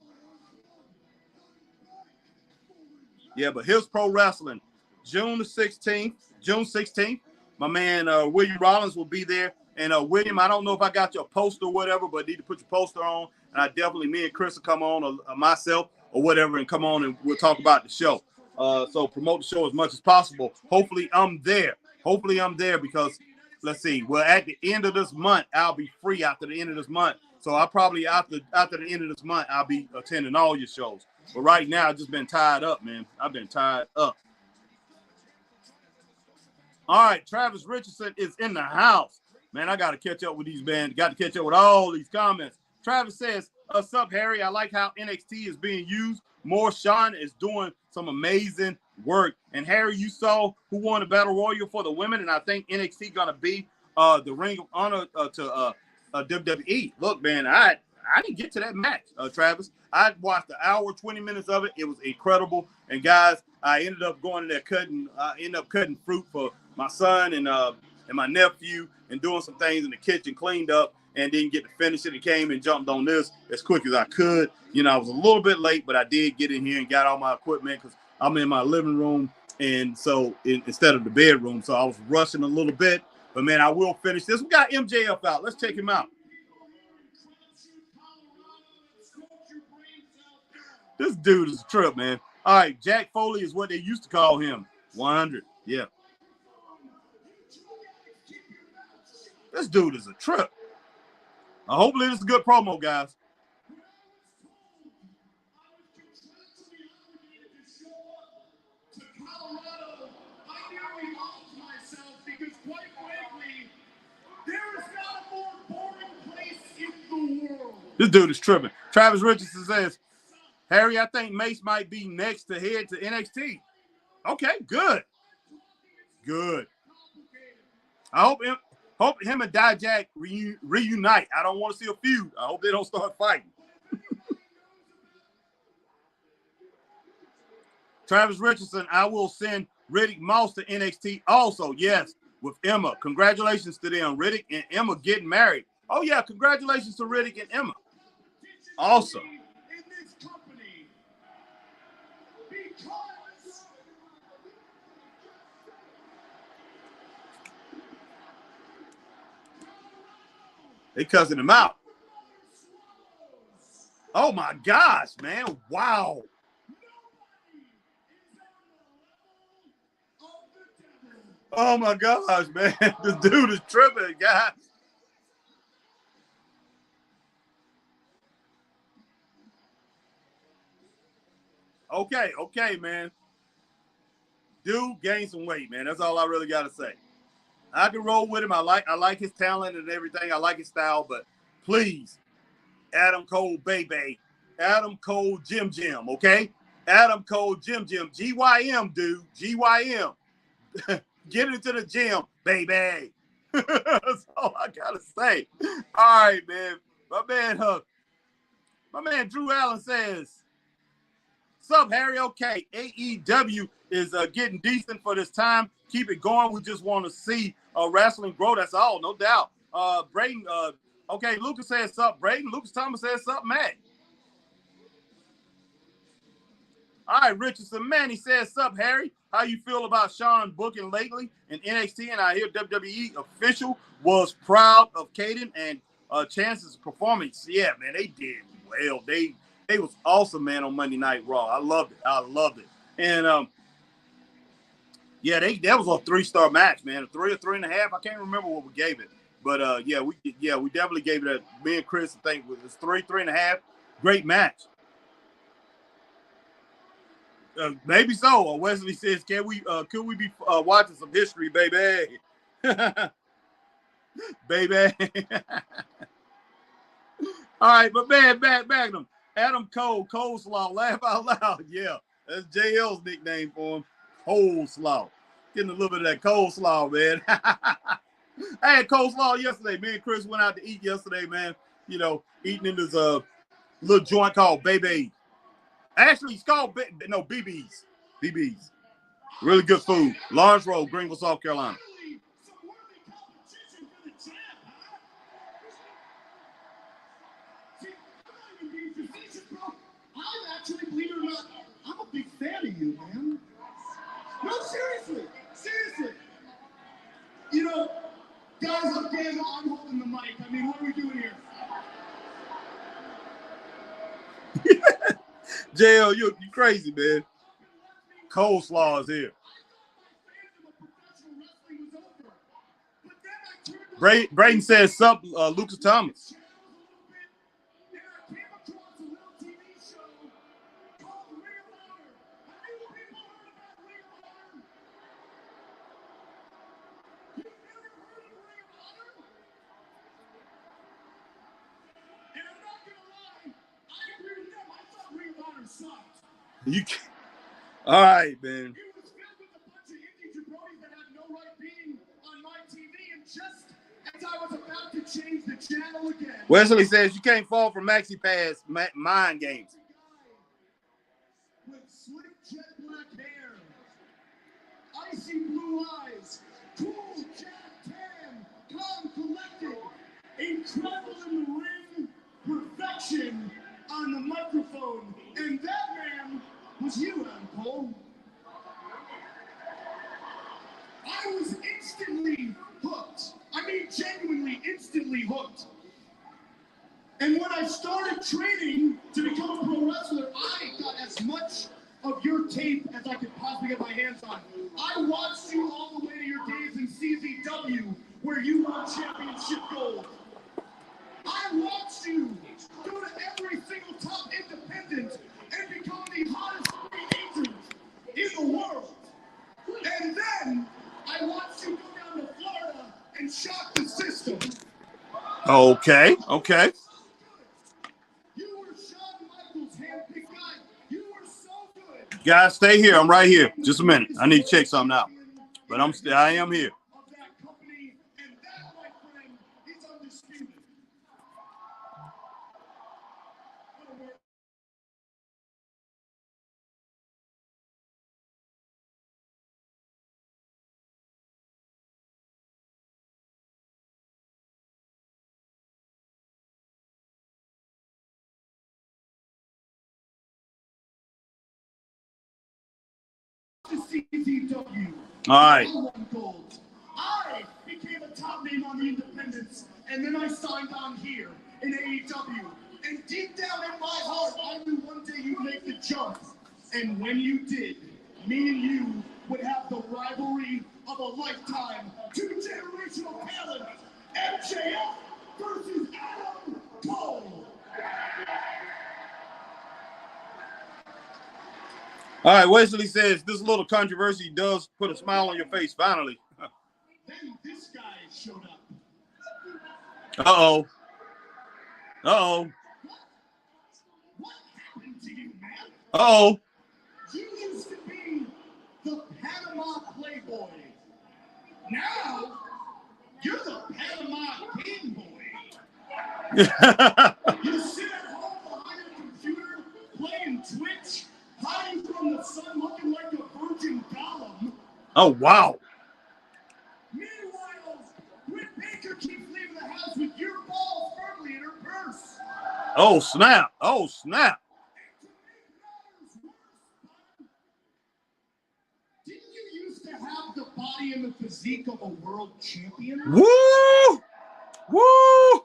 Yeah, but here's pro wrestling. June 16th, my man William Rollins will be there. And William, I don't know if I got your poster or whatever, but need to put your poster on. And I definitely, me and Chris will come on, or myself or whatever, and come on and we'll talk about the show. So promote the show as much as possible. Hopefully I'm there. Because let's see. Well, at the end of this month, I'll be free after the end of this month. So I'll probably after the end of this month, I'll be attending all your shows. But right now, I've just been tied up, man. I've been tied up. All right, Travis Richardson is in the house. Man, I got to catch up with these bands. Got to catch up with all these comments. Travis says, what's up, Harry? I like how NXT is being used. More Sean is doing some amazing work. And Harry, you saw who won the Battle Royal for the women, and I think NXT going to be the Ring of Honor to WWE. Look, man, I didn't get to that match, Travis. I watched the hour, 20 minutes of it. It was incredible. And guys, I ended up going in there cutting fruit for my son and my nephew and doing some things in the kitchen, cleaned up, and didn't get to finish it. And came and jumped on this as quick as I could. You know, I was a little bit late, but I did get in here and got all my equipment because I'm in my living room. And so instead of the bedroom, so I was rushing a little bit. But, man, I will finish this. We got MJF out. Let's check him out. This dude is a trip, man. All right, Jack Foley is what they used to call him. 100, yeah. This dude is a trip. Hopefully this is a good promo, guys. This dude is tripping. Travis Richardson says, Harry, I think Mace might be next to head to NXT. Okay, good. Good. I hope him and Dijak reunite. I don't want to see a feud. I hope they don't start fighting. Travis Richardson, I will send Riddick Moss to NXT also. Yes, with Emma. Congratulations to them. Riddick and Emma getting married. Oh, yeah, congratulations to Riddick and Emma. Awesome. They cussing him out. Oh, my gosh, man. Wow. Oh, my gosh, man. This dude is tripping, guys. Okay, man. Dude gained some weight, man. That's all I really got to say. I can roll with him. I like his talent and everything. I like his style, but please, Adam Cole, baby. Adam Cole, Jim, okay? Adam Cole, Jim. GYM, dude. GYM. Get into the gym, baby. That's all I got to say. All right, man. My man Drew Allen says, "Sup, Harry? Okay, AEW is getting decent for this time. Keep it going. We just want to see wrestling grow. That's all, no doubt." Braden, okay, Lucas says sup, Braden. Lucas Thomas says sup, Matt. All right, Richardson Manny says sup, Harry. How you feel about Sean booking lately in NXT? And I hear WWE official was proud of Caden and Chance's performance. Yeah, man, they did well. They was awesome, man, on Monday Night Raw. I loved it. And yeah, that was a 3-star match, man. A 3 or 3.5. I can't remember what we gave it, but we definitely gave it a. Me and Chris, I think, it was 3.5. Great match. Maybe so. Wesley says, could we be watching some history, baby? Baby. All right, but man, back them. Adam Cole, Coleslaw, laugh out loud. Yeah, that's JL's nickname for him. Coleslaw. Getting a little bit of that coleslaw, man. I had coleslaw yesterday. Me and Chris went out to eat yesterday, man. You know, eating in this little joint called Baby. Actually, it's called BB's. BB's. Really good food. Lawrence Road, Greenville, South Carolina.
Actually, believe it or not, I'm a big fan of you, man. No, seriously. You know, guys, again, I'm holding the mic. I mean, what are we doing here?
JL, you crazy, man. Coleslaw is here. Brayden says sup, Lucas Thomas. You can't. All right, man.
It was filled with a bunch of indie jabronis that had no right being on my TV, and just as I was about to change the channel again,
Wesley says you can't fall for Maxi Pass mind games.
With slick jet black hair, icy blue eyes, cool jack tan, calm collected, incredible in the ring, perfection on the microphone, and that man was you, Adam Cole. I was instantly hooked. I mean, genuinely, instantly hooked. And when I started training to become a pro wrestler, I got as much of your tape as I could possibly get my hands on. I watched you all the way to your days in CZW, where you won championship gold. I watched you go to every single top independent and become the hottest free agent in the world. And then I watched you go down to Florida and shock the system.
Okay.
You were Shawn Michaels' handpicked guy. You were so good.
Guys, stay here. I'm right here. Just a minute. I need to check something out. But I am here.
Of that company, and that, my friend, is undisputed. CZW.
All right.
I won gold. I became a top name on the independents, and then I signed on here in AEW. And deep down in my heart, I knew one day you'd make the jump. And when you did, me and you would have the rivalry of a lifetime. 2 generational talent, MJF versus Adam Cole.
All right, Wesley says this little controversy does put a smile on your face, finally.
Then this guy showed up.
Uh-oh. Uh-oh.
What happened to you, man?
Uh-oh.
You used to be the Panama Playboy. Now, you're the Panama Game Boy. You sit at home behind a computer, playing Twitch, hiding from the sun, looking like a virgin golem.
Oh, wow.
Meanwhile, Britt Baker keeps leaving the house with your balls firmly in her purse.
Oh, snap. Oh, snap.
And to make matters worse, didn't you used to have the body and the physique of a world champion?
Woo! Woo!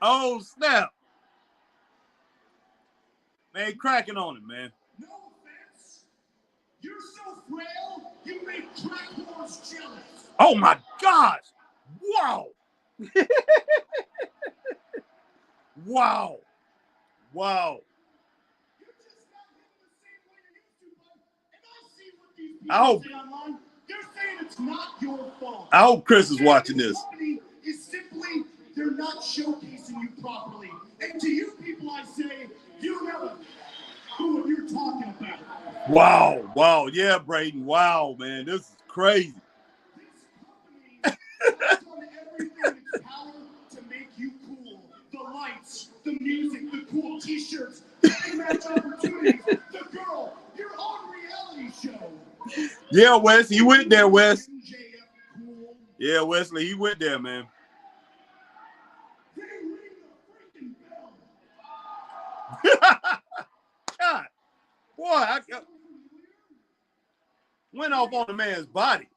Oh, snap. Man, cracking on it, man.
No offense. You're so frail, you make track whores jealous.
Oh, my gosh. Wow. Wow. Wow.
You're just not living the same way you used to, bud. And I see what these people say online. They're saying it's not your fault.
I hope Chris is watching this.
Company is simply they're not showcasing you properly. And to you people, I say, you know what you're talking about.
Wow. Wow. Yeah, Braden. Wow, man. This is crazy.
This company has done everything in its power to make you cool. The lights, the music, the cool t-shirts, the match opportunities, the girl, your own reality show.
Yeah, Wes. He went there, Wes.
MJF cool.
Yeah, Wesley. He went there, man.
They ring the freaking bell.
God. Boy, I went off on the man's body.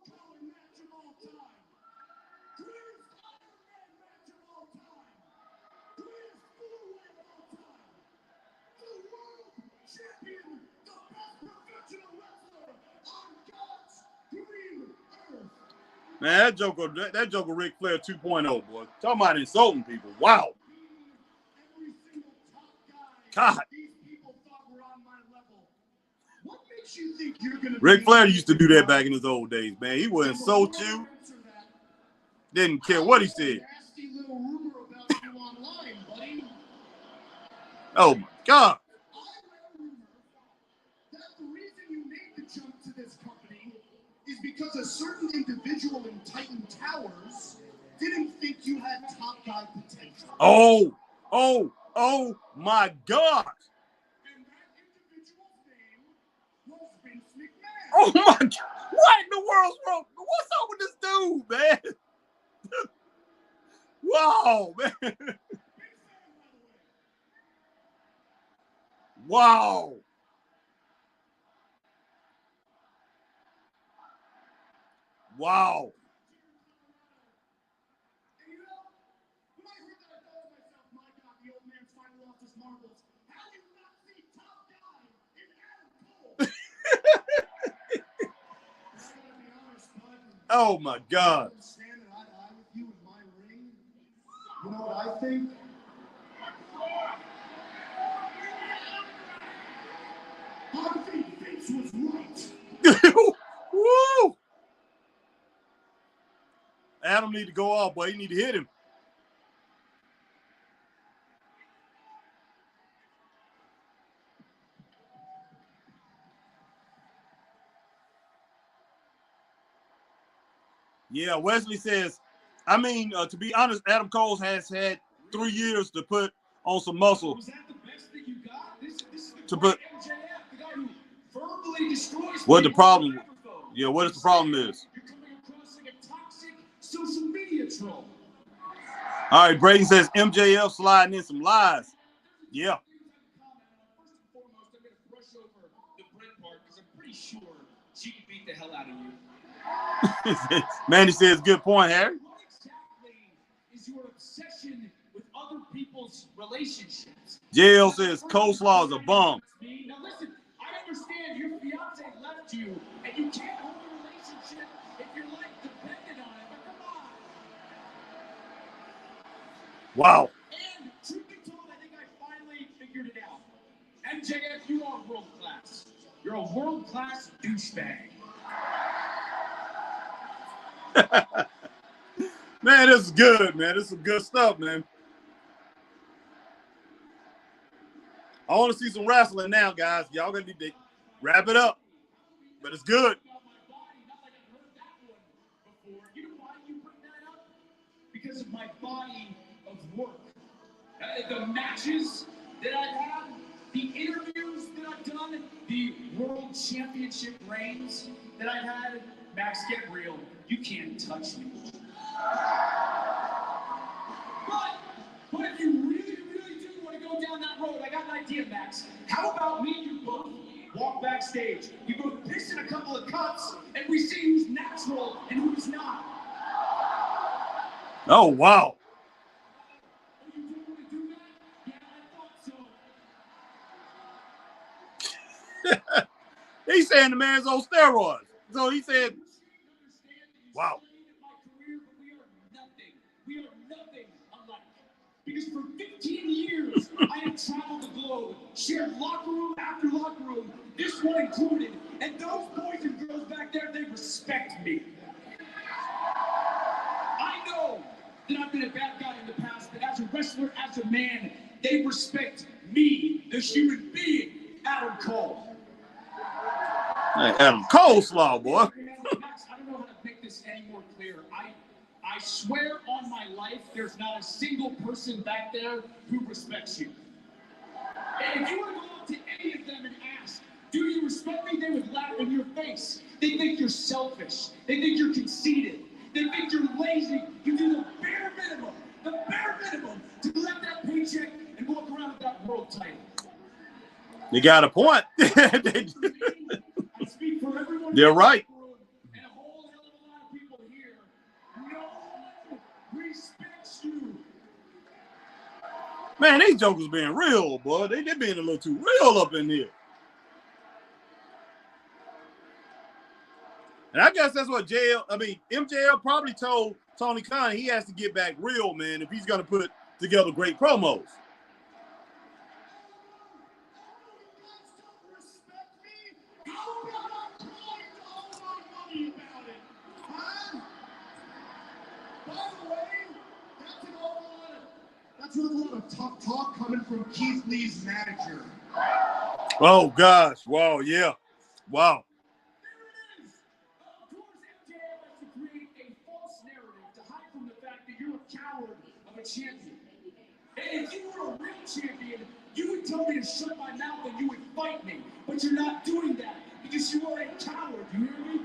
Man, that Joker Ric Flair 2.0, boy. Talking about insulting people. Wow. God. Ric Flair used to do that back in his old days, man. He would insult you. Didn't care what he said. Oh, my God.
The reason you made the jump to this company is because a certain individual in Titan Towers didn't think you had top guy potential.
Oh, my God.
And that individual's name was Vince McMahon.
Oh, my God. What in the world's wrong? What's up with this dude, man? Wow, man. Wow. Wow.
And you know, when I heard that, I thought to myself, my God, the old man's finally lost his marbles. How do you not see top guy in Adam Cole? I gotta be honest, bud.
Oh, my God.
I'm standing eye to eye with you in my ring. You know what I think? I think Vince was right.
Woo! Adam need to go off, boy. You need to hit him. Yeah, Wesley says, I mean, to be honest, Adam Cole has had 3 years to put on some muscle.
Was that the best that you got? This is the
To put
MJF, the guy who verbally destroys
what the
people
problem?
on the microphone.
Yeah, what is the problem is?
You're coming across like a toxic social media troll.
All right, Braden says MJF sliding in some lies. Yeah.
First and foremost, I'm going to brush over the Brit part because I'm pretty sure she can beat the hell out of you.
Manny says, good point, Harry.
What exactly is your obsession with other people's relationships?
JL says coleslaw is a bum.
Now listen, I understand your fiance left you and you can't hold a relationship if your life depended on it, but come on.
Wow.
And truth be told, I think I finally figured it out. MJF, you are world class. You're a world class douchebag.
Man, this is good, man. This is some good stuff, man. I want to see some wrestling now, guys. Y'all gonna need to wrap it up, but it's good.
Because of my body of work. The matches that I've had, the interviews that I've done, the world championship reigns that I've had, Max, get real. You can't touch me. But if you really, really do want to go down that road, I got an idea, Max. How about me and you both walk backstage? We both piss in a couple of cups, and we see who's natural and who's not.
Oh, wow.
You do want to do that? Yeah, I thought so.
He's saying the man's on steroids. So he said, wow.
We are nothing alike. Because for 15 years, I have traveled the globe, shared locker room after locker room, this one included, and those boys and girls back there, they respect me. I know that I've been a bad guy in the past, but as a wrestler, as a man, they respect me, the human being, Adam Cole.
Hey, Adam Coleslaw, boy.
Max, I don't know how to make this any more clear. I swear on my life, there's not a single person back there who respects you. And if you were to go up to any of them and ask, do you respect me? They would laugh in your face. They think you're selfish. They think you're conceited. They think you're lazy. You do the bare minimum to collect that paycheck and walk around with that world title.
You got a point.
I speak for everyone.
They're right.
And a whole hell of a lot of people here. No one respects you.
Man, these jokers being real, boy. They being a little too real up in here. And I guess that's what MJL probably told Tony Khan he has to get back real, man, if he's going to put together great promos.
That's a lot of tough talk coming from Keith Lee's manager.
Oh, gosh. Wow, yeah. Wow.
There it is. Of course, MJF has to create a false narrative to hide from the fact that you're a coward of a champion. And if you were a real champion, you would tell me to shut my mouth and you would fight me. But you're not doing that because you are a coward. You hear me?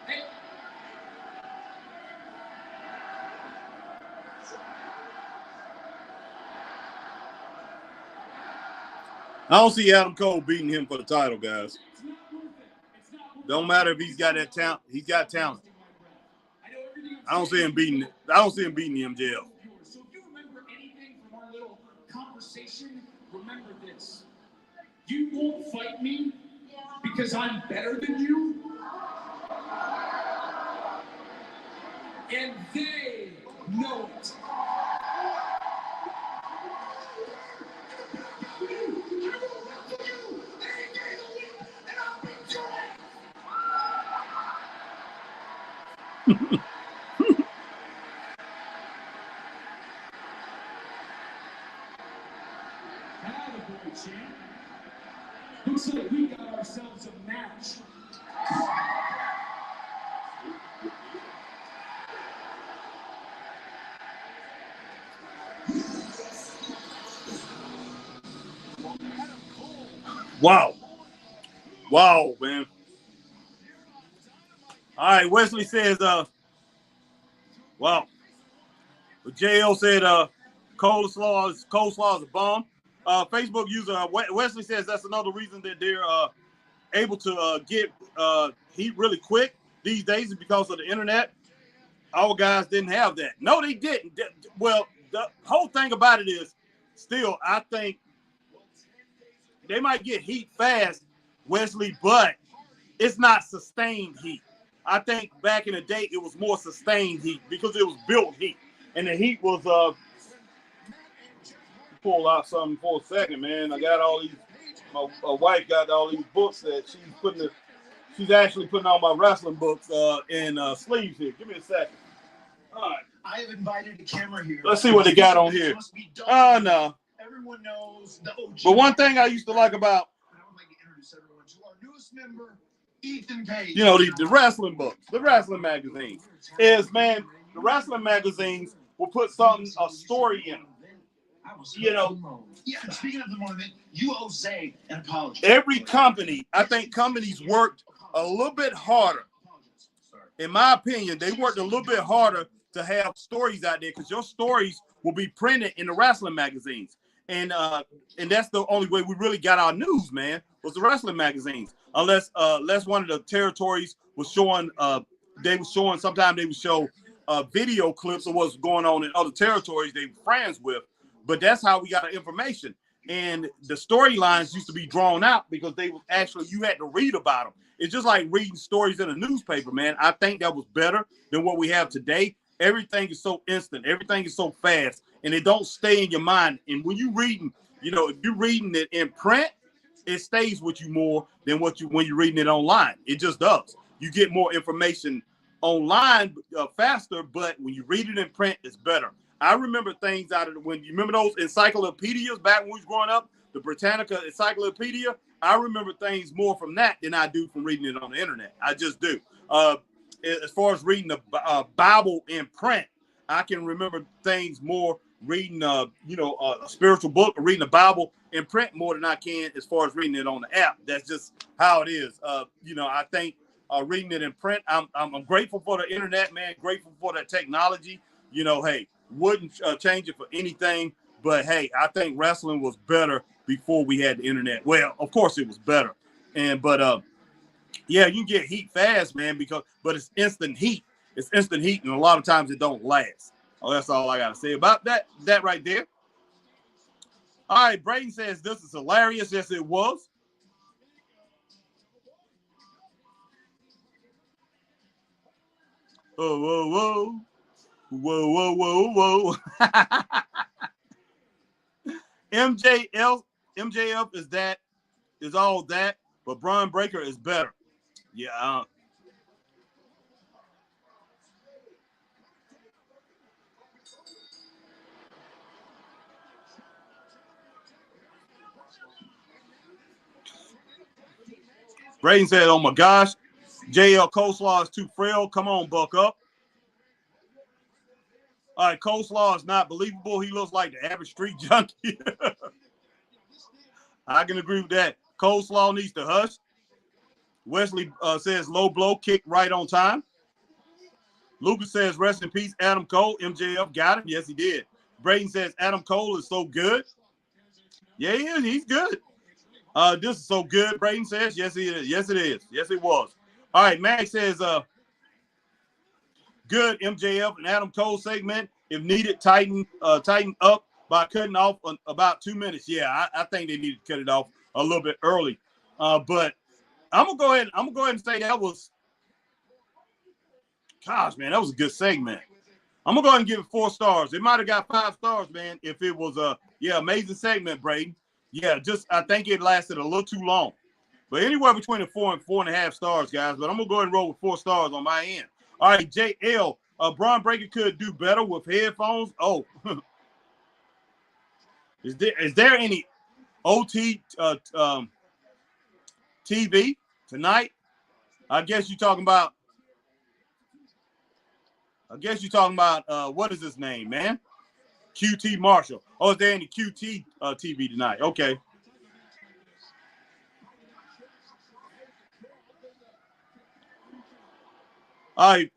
Hey.
I don't see Adam Cole beating him for the title, guys. Don't matter if he's got that talent. He's got talent. I don't see him beating the MJF.
So if you remember anything from our little conversation, remember this. You won't fight me because I'm better than you. And they know it. Looks like we got ourselves a match.
Wow. Wow, man. All right, Wesley says, wow. But JL said, coleslaw is a bomb. Facebook user Wesley says that's another reason that they're able to get heat really quick these days is because of the internet. Our guys didn't have that. No, they didn't. Well, the whole thing about it is still, I think they might get heat fast, Wesley, but it's not sustained heat. I think back in the day, it was more sustained heat because it was built heat. And the heat was, pull out something for a second, man. I got all these, my wife got all these books that she's She's actually putting on my wrestling books in sleeves here. Give me a second. All right.
I have invited a camera here.
Let's see what they got on here. Oh, no.
Everyone knows the OG.
But one thing I used to like about,
I would like to introduce everyone to our newest member, Ethan Page.
you know, the wrestling books, the wrestling magazines, is, man, the wrestling magazines will put a story in them. You know,
yeah, speaking of the moment, you owe Zay an apology.
Every company, I think companies worked a little bit harder. In my opinion, they worked a little bit harder to have stories out there because your stories will be printed in the wrestling magazines. And that's the only way we really got our news, man, was the wrestling magazines. Unless one of the territories was showing, sometimes they would show video clips of what's going on in other territories they were friends with. But that's how we got our information. And the storylines used to be drawn out because you had to read about them. It's just like reading stories in a newspaper, man. I think that was better than what we have today. Everything is so instant. Everything is so fast, and it don't stay in your mind. And when you're reading, if you're reading it in print, it stays with you more than when you're reading it online. It just does. You get more information online faster, but when you read it in print, it's better. I remember things when you remember those encyclopedias back when we was growing up, the Britannica Encyclopedia. I remember things more from that than I do from reading it on the internet. I just do. As far as reading the Bible in print, I can remember things more reading, a spiritual book or reading the Bible in print more than I can as far as reading it on the app. That's just how it is. I think reading it in print, I'm grateful for the internet, man. Grateful for that technology. Hey, wouldn't change it for anything. But hey, I think wrestling was better before we had the internet. Well, of course it was better, yeah, you can get heat fast, man, but it's instant heat. It's instant heat, and a lot of times it don't last. Oh, that's all I got to say about that right there. All right, Braden says this is hilarious. Yes, it was. Oh, whoa, whoa. Whoa, whoa, whoa, whoa. MJF is all that, but Braun Breaker is better. Yeah. Braden said, oh my gosh, JL Coleslaw is too frail. Come on, buck up. All right, Coleslaw is not believable. He looks like the average street junkie. I can agree with that. Coleslaw needs to hush. Wesley says low blow, kick right on time. Lucas says rest in peace, Adam Cole. MJF got him. Yes, he did. Braden says Adam Cole is so good. Yeah, he is. He's good. This is so good. Braden says yes, it is. Yes, it is. Yes, it was. All right, Max says good MJF and Adam Cole segment. If needed, tighten up by cutting off about 2 minutes. Yeah, I think they need to cut it off a little bit early. But I'm gonna go ahead and say that was, gosh, man, that was a good segment. I'm gonna go ahead and give it 4 stars. It might have got 5 stars, man, if it was amazing segment, Braden. Yeah, I think it lasted a little too long. But anywhere between 4 and 4.5 stars, guys. But I'm gonna go ahead and roll with 4 stars on my end. All right, JL. Braun Breaker could do better with headphones. Oh, is there any OT TV tonight? I guess you're talking about what is his name, man? QT Marshall. Oh, is there any QT TV tonight? Okay. All right.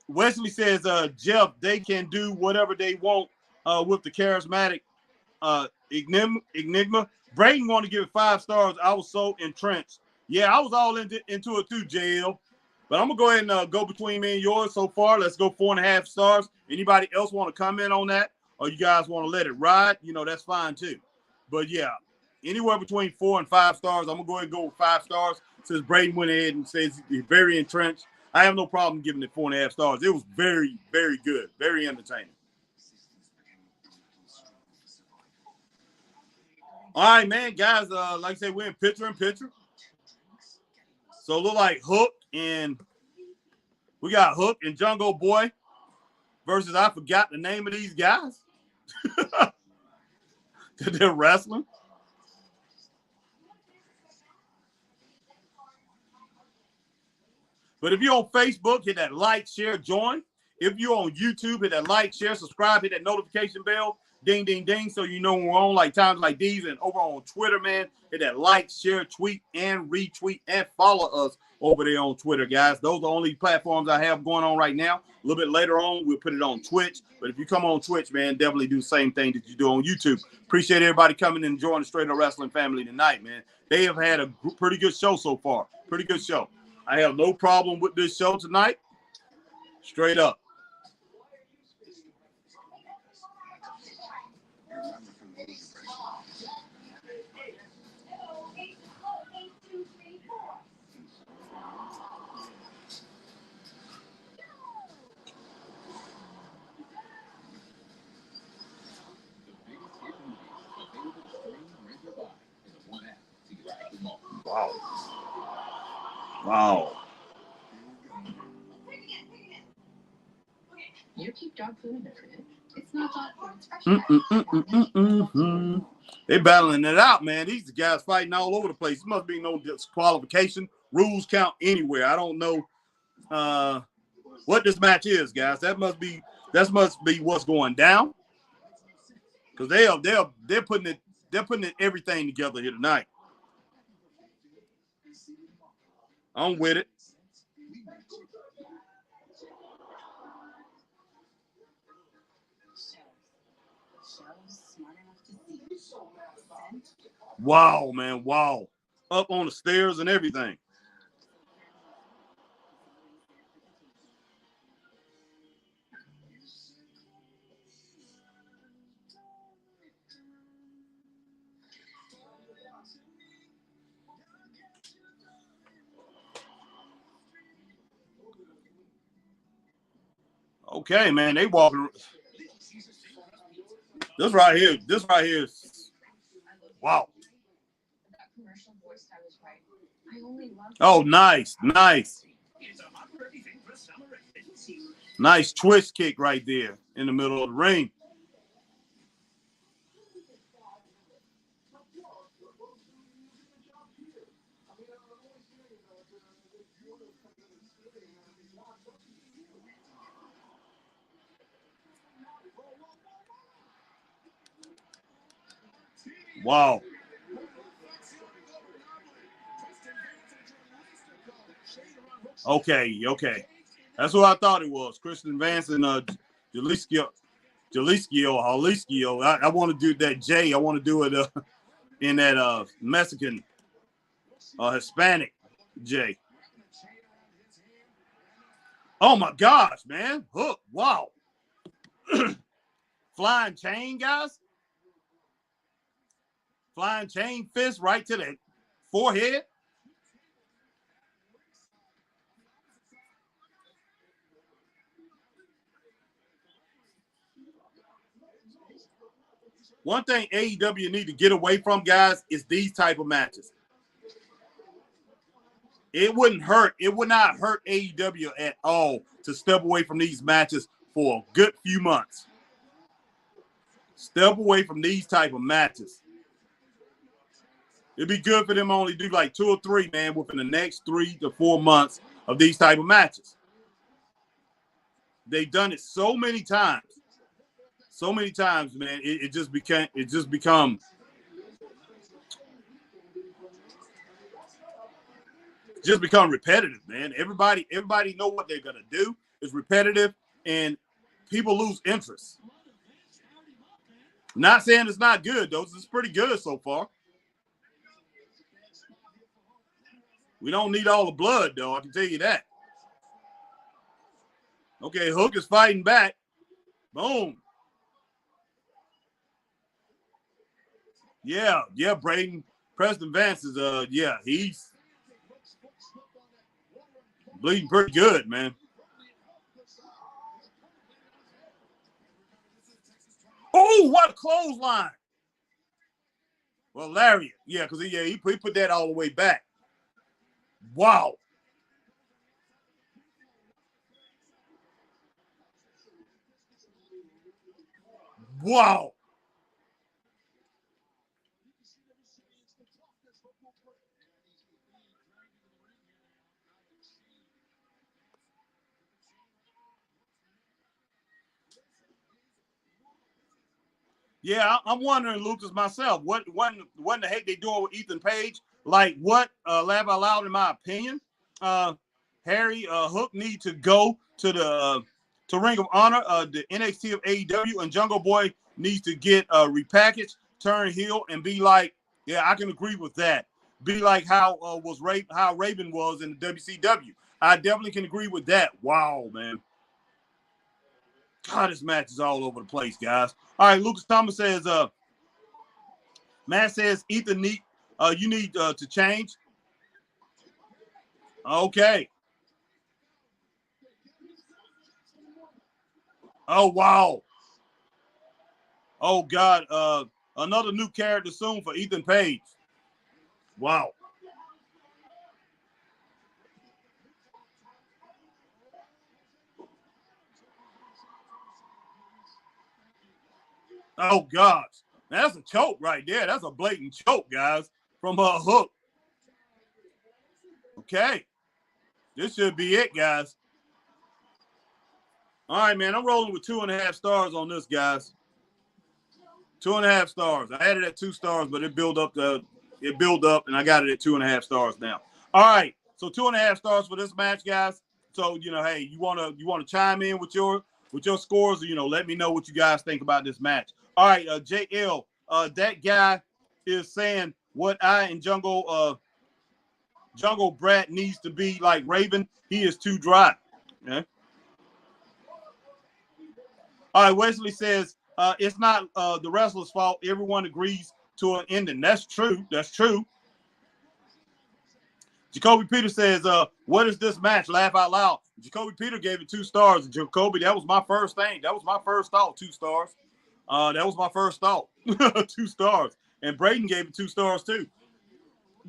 Wesley says, Jeff, they can do whatever they want with the charismatic Enigma. Braden wanted to give it 5 stars. I was so entrenched. Yeah, I was all into it too, JL. But I'm gonna go ahead and go between me and yours so far. Let's go 4.5 stars. Anybody else want to comment on that, or you guys want to let it ride? That's fine too. But yeah, anywhere between 4 and 5 stars. I'm gonna go ahead and go with 5 stars since Braden went ahead and says he's very entrenched. I have no problem giving it 4.5 stars. It was very, very good, very entertaining. All right, man, guys. Like I said, we're in picture in picture. So it look like Hook and we got Hook and Jungle Boy versus I forgot the name of these guys that they're wrestling. But if you're on Facebook, hit that like, share, join. If you're on YouTube, hit that like, share, subscribe, hit that notification bell, ding, ding, ding, so you know when we're on like times like these. And over on Twitter, man, hit that like, share, tweet, and retweet, and follow us over there on Twitter, guys. Those are the only platforms I have going on right now. A little bit later on, we'll put it on Twitch. But if you come on Twitch, man, definitely do the same thing that you do on YouTube. Appreciate everybody coming and joining the Straight Up Wrestling family tonight, man. They have had a pretty good show so far. Pretty good show. I have no problem with this show tonight. Straight up. Wow. Wow.
You keep dog food in the fridge. It's not dog food, it's fresh.
They battling it out, man. These guys fighting all over the place. There must be no disqualification. Rules count anywhere. I don't know what this match is, guys. That must be what's going down. Because they're putting everything together here tonight. I'm with it. Wow, man. Wow. Up on the stairs and everything. Okay, man. They walking. This right here is wow. Oh, nice. Nice twist kick right there in the middle of the ring. Wow. Okay. That's what I thought it was. Christian Vance and Jalisco. I want to do that J. I want to do it in that Mexican Hispanic J. Oh my gosh, man. Hook. Wow. Flying chain, guys. Flying chain fist right to the forehead. One thing AEW need to get away from, guys, is these type of matches. It wouldn't hurt. It would not hurt AEW at all to step away from these matches for a good few months. Step away from these type of matches. It'd be good for them to only do like 2 or 3, man, within the next 3 to 4 months of these type of matches. They've done it so many times. So many times, man. It just become repetitive, man. Everybody know what they're gonna do. It's repetitive, and people lose interest. Not saying it's not good, though. It's pretty good so far. We don't need all the blood, though. I can tell you that. Okay, Hook is fighting back. Boom. Yeah, Braden. Preston Vance is he's bleeding pretty good, man. Oh, what a clothesline. Well, Lariat. Yeah, because he put that all the way back. Wow. Wow. Yeah, I'm wondering, Lucas, myself, what the heck they doing with Ethan Page? Like, what laugh out loud, in my opinion, uh, Harry Hook need to go to the to Ring of Honor, the NXT of AEW, and Jungle Boy needs to get repackaged, turn heel, and be like, yeah, I can agree with that. Be like how how Raven was in the WCW. I definitely can agree with that. Wow, man. God, this match is all over the place, guys. All right, Lucas Thomas says, Matt says, Ethan, you need to change. Okay. Oh, wow. Oh, God. Another new character soon for Ethan Page. Wow. Oh, gosh. That's a choke right there. That's a blatant choke, guys, from Hook. Okay. This should be it, guys. All right, man. I'm rolling with 2.5 stars on this, guys. 2.5 stars. I had it at 2 stars, but it built up, and I got it at 2.5 stars now. All right. So 2.5 stars for this match, guys. So, hey, you wanna chime in with your scores, or, let me know what you guys think about this match. All right, JL, that guy is saying what I and Jungle Brat needs to be like Raven. He is too dry. Okay. All right, Wesley says it's not the wrestler's fault. Everyone agrees to an ending. That's true. That's true. Jacoby Peter says, what is this match? Laugh out loud. Jacoby Peter gave it 2 stars. Jacoby, that was my first thing. That was my first thought, 2 stars. That was my first thought, 2 stars. And Braden gave it 2 stars too.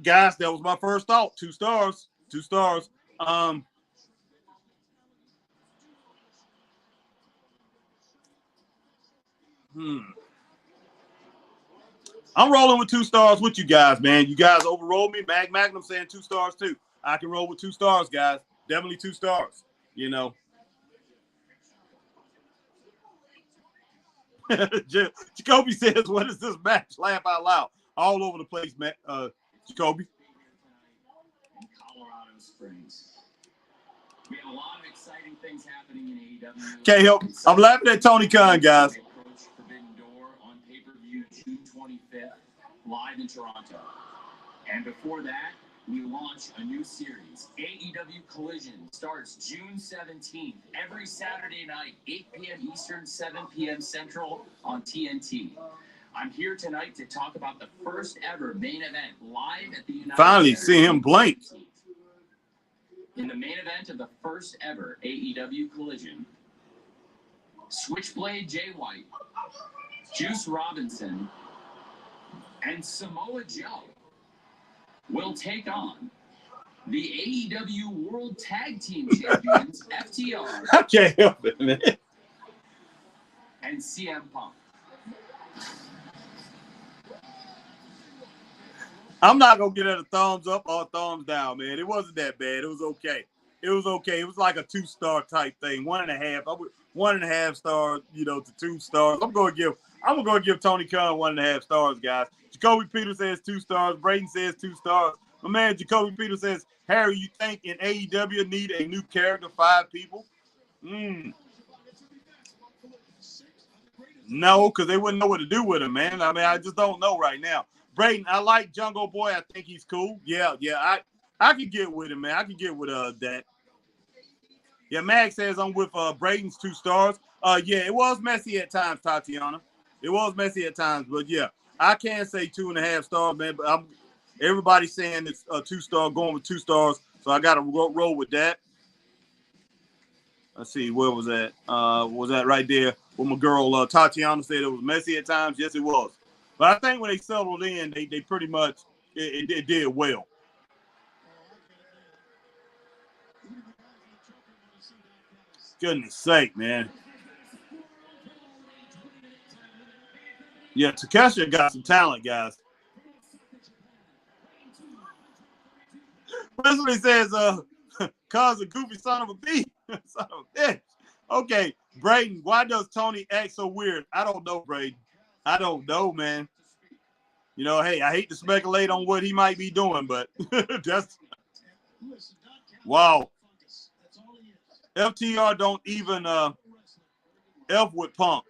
Guys, that was my first thought, 2 stars. 2 stars. I'm rolling with 2 stars with you guys, man. You guys overrode me. Magnum saying 2 stars too. I can roll with 2 stars, guys. Definitely 2 stars. Jacoby says, what is this match? Laugh out loud. All over the place, man. Jacoby.
Colorado Springs. We have a lot of exciting things happening in AEW.
Can't help. I'm laughing at Tony Khan, guys.
Forbidden Door on pay-per-view June 25th, live in Toronto. And before that, we launch a new series. AEW Collision starts June 17th, every Saturday night, 8 p.m. Eastern, 7 p.m. Central on TNT. I'm here tonight to talk about the first ever main event live at the United
Finally
Center.
see him blink.
In the main event of the first ever AEW Collision, Switchblade Jay White, Juice Robinson, and Samoa Joe will take on the AEW World Tag Team Champions, FTR.
I can't help it, man.
And CM Punk.
I'm not going to give it a thumbs up or a thumbs down, man. It wasn't that bad. It was okay. It was okay. It was like a 2-star type thing. 1.5. 1.5 stars, to 2 stars. I'm going to give Tony Khan 1.5 stars, guys. Jacoby Peter says 2 stars. Braden says 2 stars. My man Jacoby Peter says, Harry, you think in AEW need a new character, 5 people? No, because they wouldn't know what to do with him, man. I mean, I just don't know right now. Braden, I like Jungle Boy. I think he's cool. Yeah. I can get with him, man. I can get with that. Yeah, Mag says I'm with Braden's 2 stars. Yeah, it was messy at times, Tatiana. It was messy at times, but yeah, I can say 2.5 stars, man. But everybody's saying it's a 2-star, going with 2 stars, so I got to roll with that. Let's see, where was that? Was that right there? When my girl Tatiana said it was messy at times. Yes, it was. But I think when they settled in, they pretty much it did well. Goodness sake, man. Yeah, Takeshi got some talent, guys. Wesley says, cause a goofy son of a bitch. Son of a bitch. Okay, Braden, why does Tony act so weird? I don't know, Braden. I don't know, man. You know, hey, I hate to speculate on what he might be doing, but that's wow. FTR don't even F with Punk.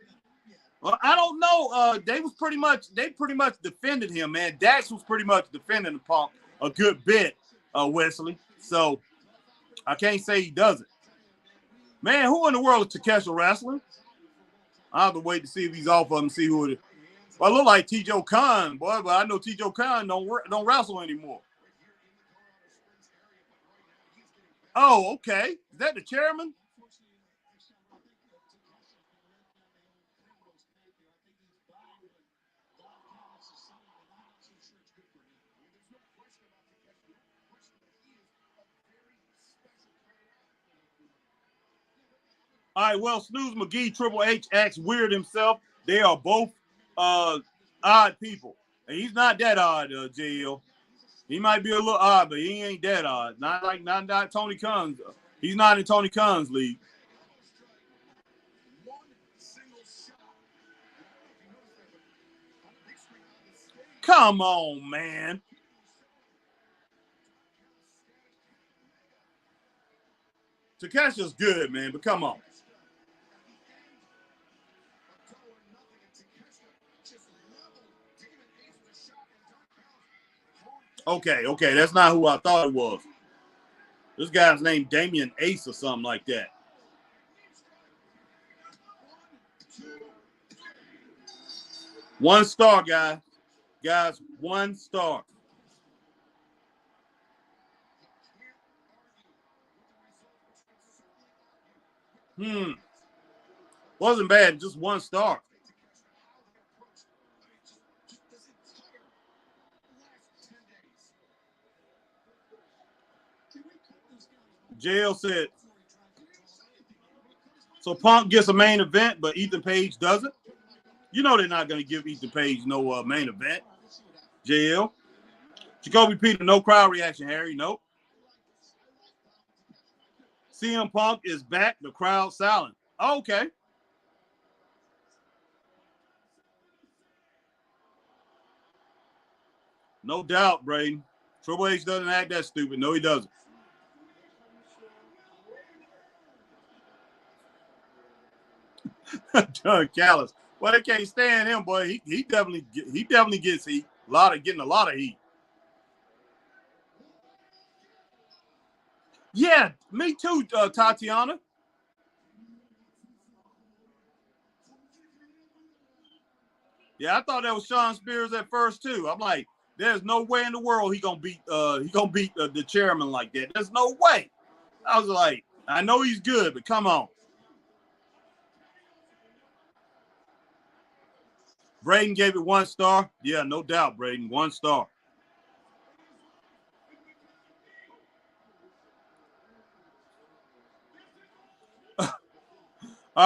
Well, I don't know. They pretty much defended him, man. Dax was pretty much defending the Punk a good bit, Wesley. So I can't say he doesn't. Man, who in the world is Takeshi wrestling? I'll have to wait to see if he's off of him, see who it is. Well, I look like T.J. Khan, boy, but I know T.J. Khan don't wrestle anymore. Oh, okay. Is that the chairman? All right, well, Snooze McGee, Triple H acts weird himself. They are both odd people. And he's not that odd, JL. He might be a little odd, but he ain't that odd. Not Tony Khan's. He's not in Tony Khan's league. Come on, man. Takeshi's good, man, but come on. Okay, that's not who I thought it was. This guy's named Damian Ace or something like that. One star, guys. Guys, 1 star. Wasn't bad, just 1 star. JL said, so Punk gets a main event, but Ethan Page doesn't? You know they're not going to give Ethan Page no main event. JL. Jacoby Peter, no crowd reaction, Harry. Nope. CM Punk is back. The crowd silent. Oh, okay. No doubt, Braden. Triple H doesn't act that stupid. No, he doesn't. John Callis. Well, they can't stand him, boy. He definitely gets heat. Getting a lot of heat. Yeah, me too, Tatiana. Yeah, I thought that was Shawn Spears at first too. I'm like, there's no way in the world he gonna beat the chairman like that. There's no way. I was like, I know he's good, but come on. Braden gave it 1 star. Yeah, no doubt, Braden. 1 star. All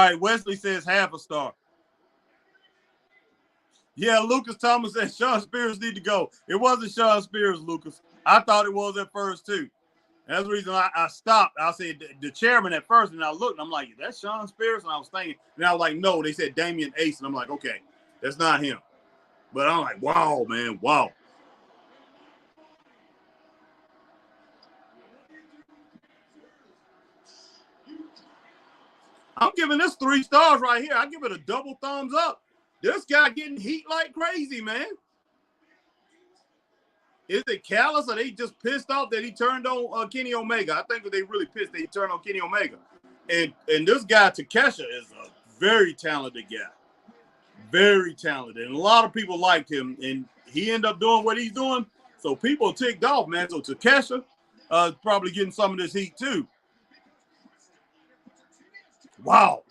right, Wesley says half a star. Yeah, Lucas Thomas said Shawn Spears need to go. It wasn't Shawn Spears, Lucas. I thought it was at first too. That's the reason I stopped. I said the chairman at first, and I looked, and I'm like, that's Shawn Spears? And I was thinking, and I was like, no, they said Damian Ace, and I'm like, okay, that's not him. But I'm like, wow, man, wow. I'm giving this 3 stars right here. I give it a double thumbs up. This guy getting heat like crazy, man. Is it callous or they just pissed off that he turned on Kenny Omega? I think if they really pissed, they turned on Kenny Omega. And this guy, Takeshi, is a very talented guy. Very talented. And a lot of people liked him. And he ended up doing what he's doing. So people are ticked off, man. So Takeshi probably getting some of this heat too. Wow.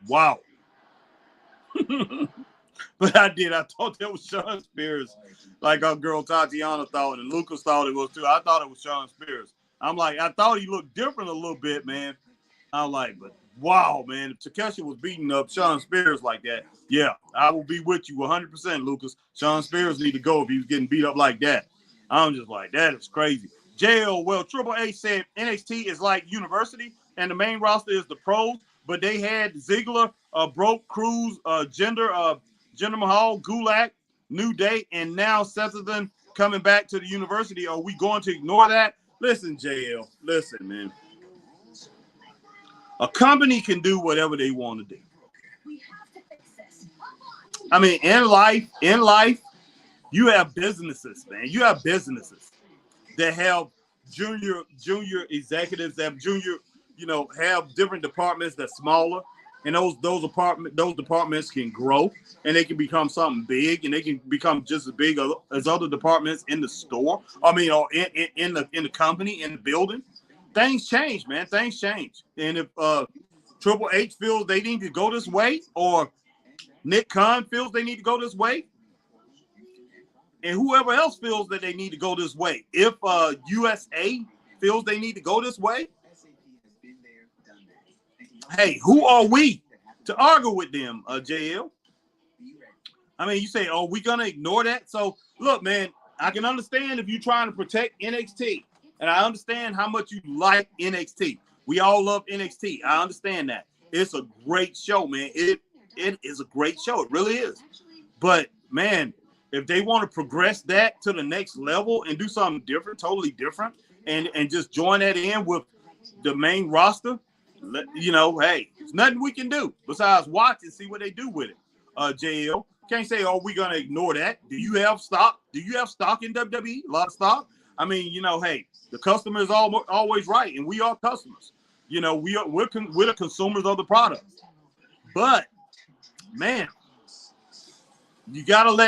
Wow. But I thought that was Shawn Spears, like our girl Tatiana thought, and Lucas thought it was too. I thought it was Shawn Spears. I'm like, I thought he looked different a little bit, man. I'm like, but wow, man, if Takeshi was beating up Shawn Spears like that, yeah, I will be with you 100%, Lucas. Shawn Spears need to go if he was getting beat up like that. I'm just like, that is crazy. JL, well, Triple H said NXT is like university, and the main roster is the pros, but they had Ziggler, Broke, Cruz, Jinder Mahal, Gulak, New Day, and now Sethleton coming back to the university. Are we going to ignore that? Listen, JL, listen, man. A company can do whatever they want to do. I mean, in life, you have businesses, man. You have businesses that have junior executives that have have different departments that's smaller, and those departments can grow and they can become something big, and they can become just as big as other departments in the store. I mean, or in the company, in the building. Things change, man. Things change, and if Triple H feels they need to go this way, or Nick Khan feels they need to go this way, and whoever else feels that they need to go this way. If USA feels they need to go this way, hey, who are we to argue with them, JL? I mean, you say, oh, we going to ignore that? So, look, man, I can understand if you're trying to protect NXT, and I understand how much you like NXT. We all love NXT. I understand that. It's a great show, man. It is a great show. It really is. But, man, if they want to progress that to the next level and do something different, totally different, and just join that in with the main roster, hey, there's nothing we can do besides watch and see what they do with it. JL, can't say, oh, we're going to ignore that. Do you have stock? Do you have stock in WWE? A lot of stock? I mean, hey, the customer is always right, and we are customers. We're the consumers of the product. But, man,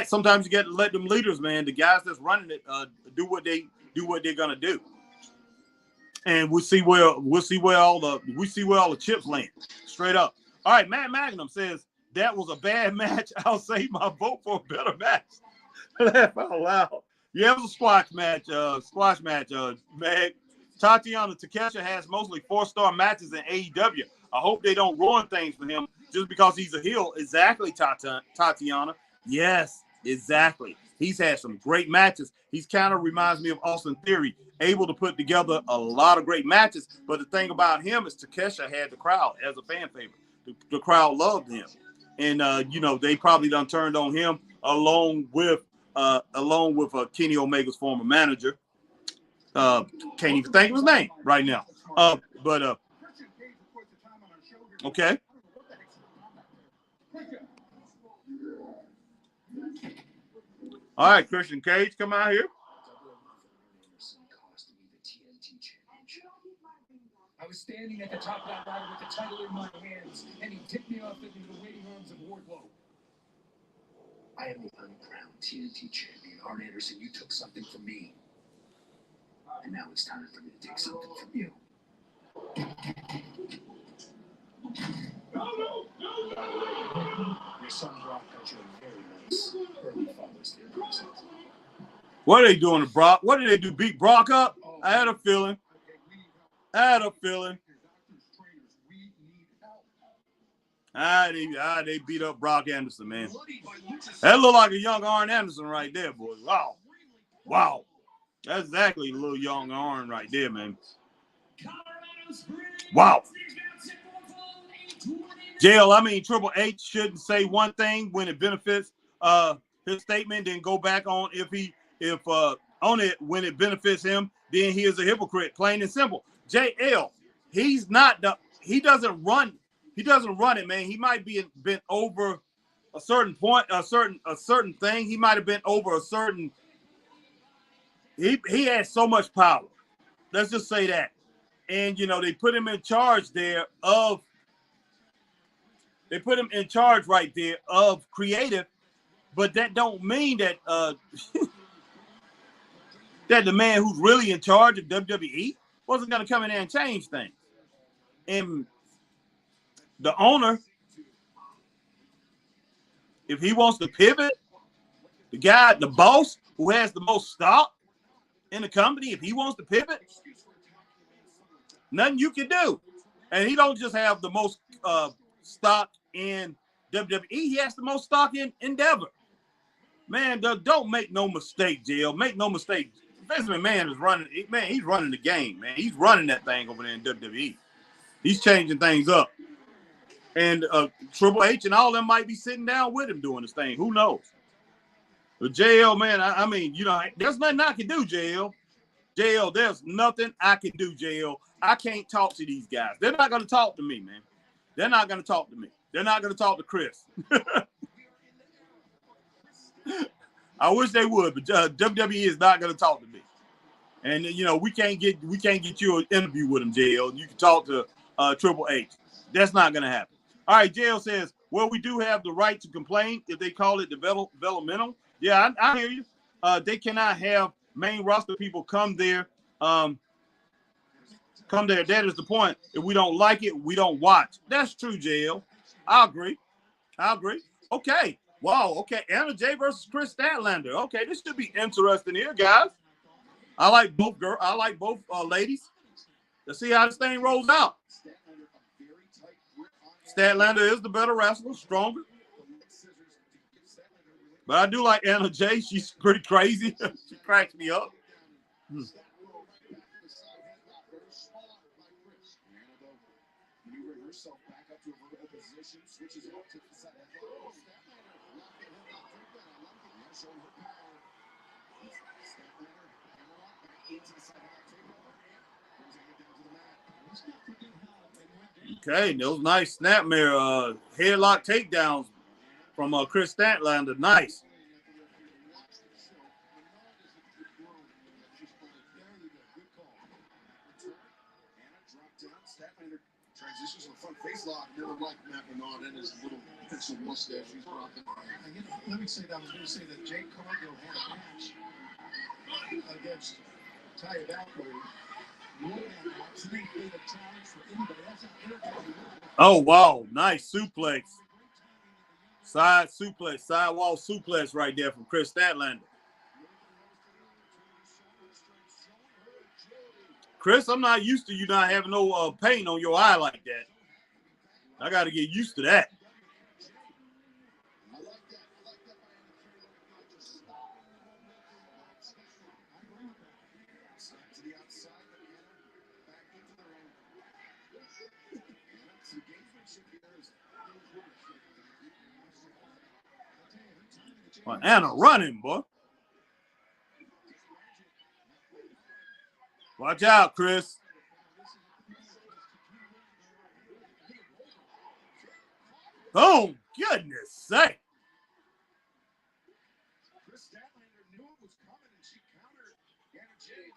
sometimes you got to let them leaders, man, the guys that's running it, do what they're gonna do, and we'll see where all the chips land. Straight up. All right, Matt Magnum says that was a bad match. I'll save my vote for a better match. Laugh out loud. Yeah, it was a squash match. Mag. Tatiana Takeshi has mostly 4-star matches in AEW. I hope they don't ruin things for him just because he's a heel. Exactly, Tatiana. Yes, exactly. He's had some great matches. He's kind of reminds me of Austin Theory, able to put together a lot of great matches. But the thing about him is Takeshi had the crowd as a fan favorite. The crowd loved him. And, they probably done turned on him along with Kenny Omega's former manager. Can't even think of his name right now. Okay. All right, Christian Cage, come out here.
I was standing at the top of that ladder with the title in my hands, and he tipped me off into the waiting arms of Wardlow. I am the uncrowned TNT champion. Arn Anderson, you took something from me. And now it's time for me to take something from you. No. Your son Brock got you a very nice early Father's Day present.
What are they doing to Brock? What did they do? Beat Brock up? I had a feeling. They beat up Brock Anderson, man. That looked like a young Arn Anderson right there, boys. Wow. That's exactly a little young Arn right there, man. Wow. JL, I mean, Triple H shouldn't say one thing when it benefits his statement, then go back on on it when it benefits him, then he is a hypocrite, plain and simple. JL, he doesn't run it, man. He might be been over a certain point, a certain thing. He might have been over a certain. He has so much power. Let's just say that. And they put him in charge there of. They put him in charge right there of creative, but that don't mean that that the man who's really in charge of WWE wasn't going to come in there and change things. And the owner, if he wants to pivot, the boss who has the most stock in the company, if he wants to pivot, nothing you can do. And he don't just have the most stock in WWE. He has the most stock in Endeavor. Man, don't make no mistake, JL. Make no mistake. Vince McMahon is running. Man, he's running the game, man. He's running that thing over there in WWE. He's changing things up. And Triple H and all them might be sitting down with him doing this thing. Who knows? But JL, man, I mean, you know, there's nothing I can do, JL. JL, there's nothing I can do, JL. I can't talk to these guys. They're not going to talk to me, man. They're not going to talk to me. They're not going to talk to Chris. I wish they would, but WWE is not going to talk to me. And you know, we can't get you an interview with him, JL. You can talk to Triple H. That's not going to happen. All right, JL says, well, we do have the right to complain if they call it developmental. Yeah, I hear you. They cannot have main roster people come there. That is the point. If we don't like it, we don't watch. That's true, JL. I agree. Okay. Wow. Okay. Anna Jay versus Chris Statlander. Okay, this should be interesting here, guys. I like both ladies. Let's see how this thing rolls out. Statlander is the better wrestler, stronger. But I do like Anna Jay. She's pretty crazy. She cracks me up. Okay, those nice snapmare headlock takedowns from Chris Statlander. Nice.
Transitions to the front face lock. Never liked Matt Bernard and his little pencil mustache he's brought there. Let me say that. I was going to say that Jake Cargill had a match against Ty Valkyrie.
Oh, wow. Nice suplex. Sidewall suplex right there from Chris Statlander. Chris, I'm not used to you not having no paint on your eye like that. I got to get used to that. Well, Anna running, boy. Watch out, Chris. Oh, goodness sake.
Chris Statlander knew it was coming and she countered Anna Jay.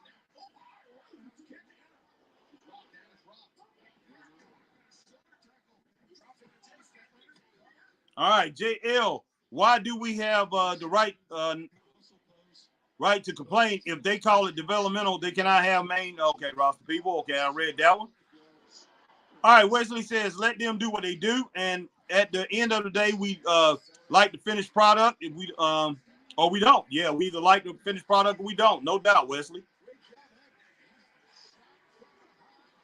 All right, JL, why do we have the right to complain? If they call it developmental, they cannot have main. Okay, roster people. Okay, I read that one. All right, Wesley says, let them do what they do. And at the end of the day, we like the finished product. If we or we don't. Yeah, we either like the finished product or we don't. No doubt, Wesley.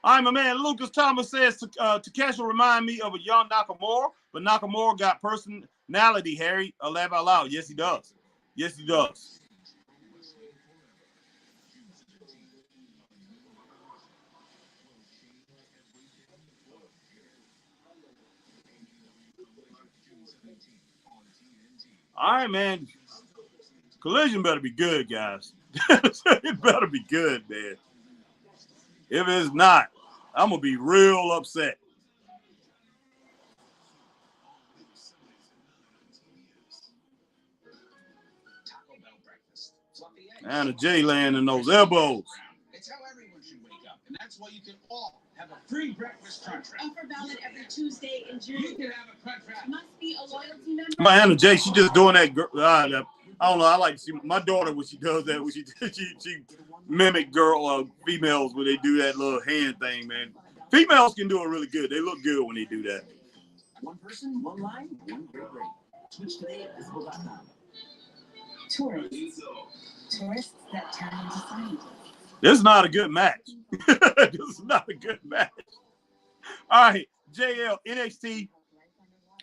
All right, my man, Lucas Thomas says, Takeshi remind me of a young Nakamura, but Nakamura got personality, Harry. Laugh out loud. Yes, he does. Yes, he does. All right, man. Collision better be good, guys. It better be good, man. If it's not, I'm going to be real upset. And a J landing those elbows.
It's how everyone should wake up, and that's why you can all have a free breakfast contract.
Offer valid every Tuesday in June.
You can have a contract.
Must be a loyalty member.
My Anna J, she just doing that. I don't know. I like to see my daughter when she does that. When she mimic females when they do that little hand thing, man. Females can do it really good. They look good when they do that.
One person, one line, one great rate. Switch today at visible.com. Tourists that turn into scientists.
This is not a good match. This is not a good match. All right, JL, NXT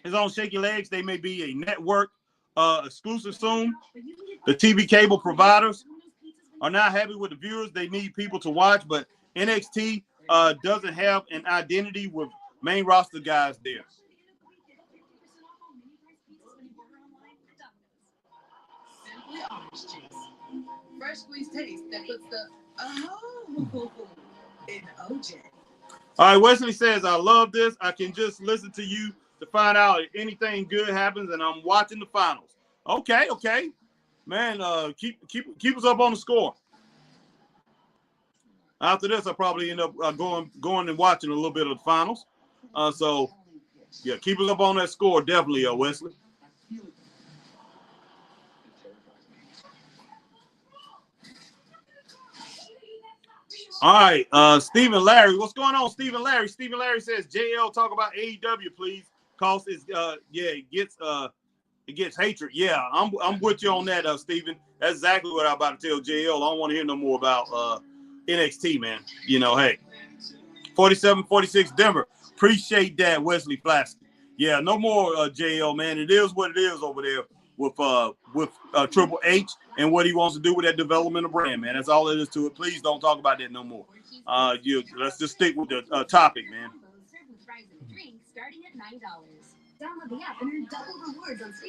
is on Shaky Legs. They may be a network exclusive soon. The TV cable providers are not happy with the viewers. They need people to watch, but NXT doesn't have an identity with main roster guys there.
Simply orange juice. Fresh squeezed taste that puts the in OJ.
All right, Wesley says, I love this. I can just listen to you to find out if anything good happens, and I'm watching the finals. Okay. Man, keep us up on the score. After this, I'll probably end up going and watching a little bit of the finals. So, yeah, keep us up on that score, definitely, Wesley. All right, Stephen Larry. What's going on, Stephen Larry? Stephen Larry says, JL, talk about AEW, please. Cause it's it gets hatred. Yeah, I'm with you on that, Stephen. That's exactly what I'm about to tell JL. I don't want to hear no more about NXT, man. You know, hey. 47-46 Denver. Appreciate that, Wesley Flasky. Yeah, no more JL, man. It is what it is over there with Triple H and what he wants to do with that development of brand, man. That's all it is to it. Please don't talk about that no more. Let's just stick with the topic, man.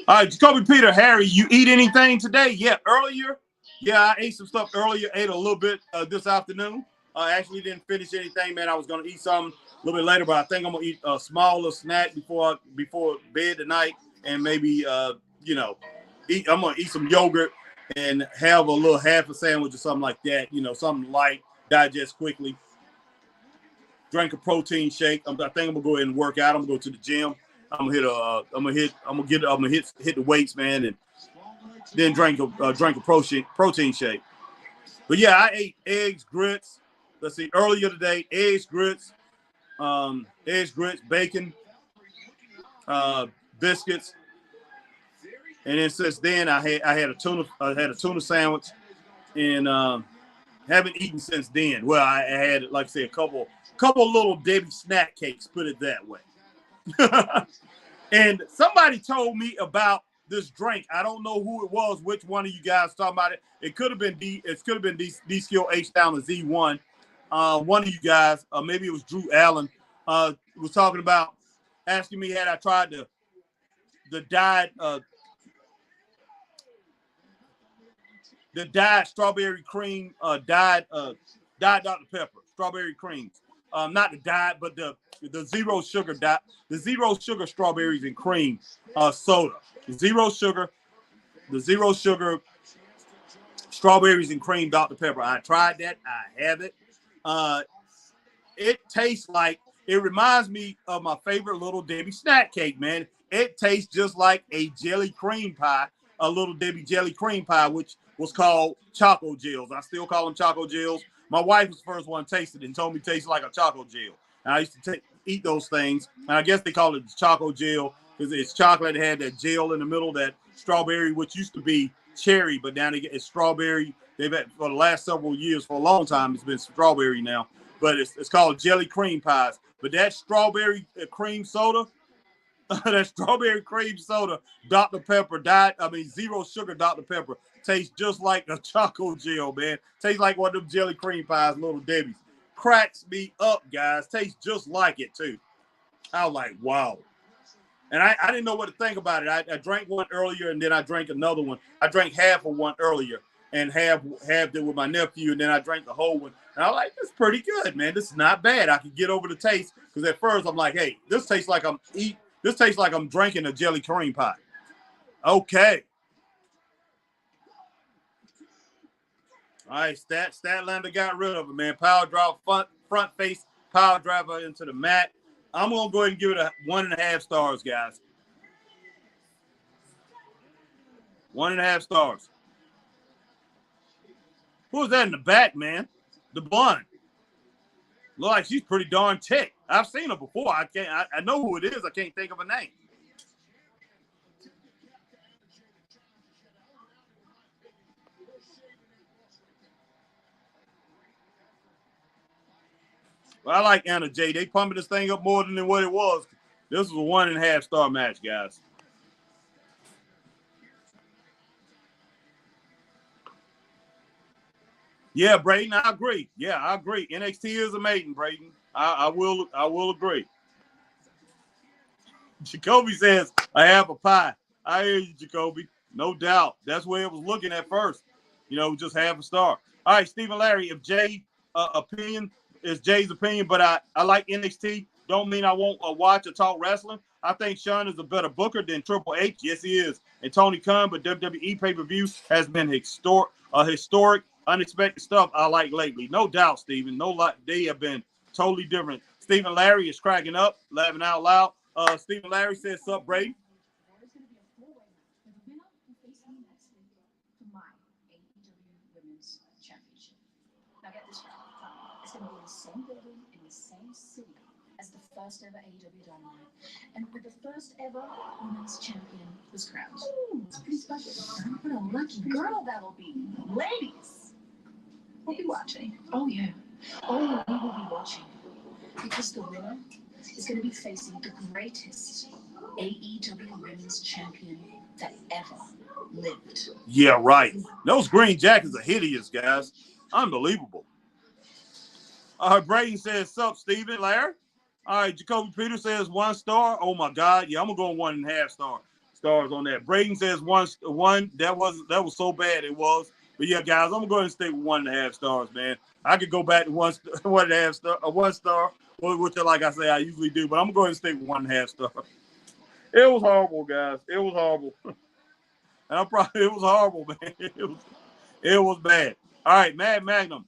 All right, Jacoby Peter, Harry, you eat anything today? Yeah, earlier. Yeah, I ate some stuff earlier. Ate a little bit this afternoon. I actually didn't finish anything, man. I was gonna eat something a little bit later, but I think I'm gonna eat a small little snack before bed tonight, and maybe I'm gonna eat some yogurt and have a little half a sandwich or something like that. You know, something light, digest quickly. Drink a protein shake. I think I'm gonna go ahead and work out. I'm gonna go to the gym. I'm gonna hit the weights, man, and then drink a protein shake. But yeah, I ate eggs, grits. Let's see, earlier today, eggs, grits, bacon, biscuits, and then since then I had a tuna sandwich, and haven't eaten since then. Well, I had, like I say, a couple little Debbie snack cakes, put it that way. And somebody told me about this drink. I don't know who it was, which one of you guys talking about it. It could have been D-Skill H down to Z1. One of you guys, maybe it was Drew Allen, was talking about, asking me had I tried the dyed strawberry cream, dyed Dr. Pepper, strawberry creams. Not the dyed, but the zero sugar strawberries and cream soda. The zero sugar strawberries and cream Dr. Pepper. I tried that. I have it. It tastes like, it reminds me of my favorite Little Debbie snack cake, man. It tastes just like a jelly cream pie, a Little Debbie jelly cream pie, which was called Choco Gels. I still call them Choco Gels. My wife was the first one tasted it and told me it tastes like a Choco Gel. And I used to eat those things. And I guess they call it Choco Gel because it's chocolate. It had that gel in the middle, that strawberry, which used to be cherry, but now it's strawberry. They've had, for the last several years, for a long time, it's been strawberry now. But it's called jelly cream pies. But that strawberry cream soda, Dr. Pepper, zero sugar Dr. Pepper, tastes just like a Choco Gel, man. Tastes like one of them jelly cream pies, Little Debbie's. Cracks me up, guys. Tastes just like it, too. I was like, wow. And I didn't know what to think about it. I drank one earlier, and then I drank another one. I drank half of one earlier and halved it with my nephew, and then I drank the whole one. And I was like, this is pretty good, man. This is not bad. I can get over the taste, because at first I'm like, hey, this tastes like I'm drinking a jelly cream pie. Okay. All right, Statlander got rid of it, man. Power drive, front face power driver into the mat. I'm going to go ahead and give it a 1.5 stars, guys. 1.5 stars. Who's that in the back, man? The blonde. Look like she's pretty darn ticked. I've seen her before. I know who it is. I can't think of her name. Well, I like Anna Jay. They pumping this thing up more than what it was. This was a 1.5 star match, guys. Yeah, Braden, I agree. Yeah, I agree. NXT is amazing, Braden. I will agree. Jacoby says, I have a pie. I hear you, Jacoby. No doubt. That's where it was looking at first. Just half a star. All right, Stephen Larry, if Jay opinion is Jay's opinion, but I like NXT, don't mean I won't watch or talk wrestling. I think Sean is a better booker than Triple H. Yes, he is. And Tony Khan, but WWE pay-per-view has been historic, unexpected stuff I like lately. No doubt, Stephen. They have been totally different. Stephen Larry is cracking up, laughing out loud. Stephen Larry says, "Sup, Brady?"
There's going to be a four-way match. The winner will face me next week for my AEW Women's Championship. Now get this right. It's going to be in the same building, in the same city as the first ever AEW Dynamite. And with the first ever Women's Champion was crowned. Ooh, it's pretty special. What a lucky girl that'll be. Ladies, we'll be watching. Oh, yeah. Oh, we will be watching. Because the winner is going to be facing the greatest AEW Women's Champion that ever lived.
Yeah, right. Those green jackets are hideous, guys. Unbelievable. Braden says, "Sup, Stephen Larry?" All right, Jacoby Peter says 1 star. Oh my God, yeah, I'm gonna go 1.5 stars on that. Braden says one. That was so bad it was. But yeah, guys, I'm gonna go ahead and stick with 1.5 stars, man. I could go back to 1.5 star, 1 star, which, like I say, I usually do. But I'm gonna go ahead and stick with 1.5 stars. It was horrible, guys. It was horrible. And it was horrible, man. It was bad. All right, Mad Magnum.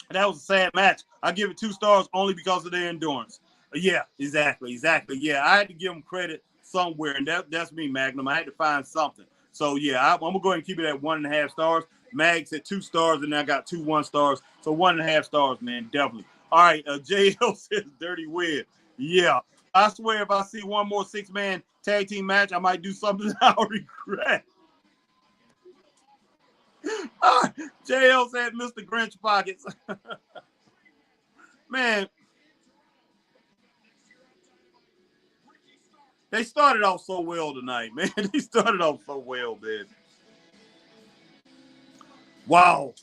That was a sad match. I give it 2 stars only because of their endurance. Yeah, exactly. Yeah, I had to give them credit somewhere, and that's me, Magnum. I had to find something. So yeah, I'm gonna go ahead and keep it at 1.5 stars. Mag said 2 stars, and I got 2 1 stars. So 1.5 stars, man, definitely. All right, JL says Dirty Weird. Yeah, I swear if I see one more 6-man tag team match, I might do something I'll regret. JL said Mr. Grinch Pockets. Man, they started off so well tonight, man. They started off so well, man. Wow.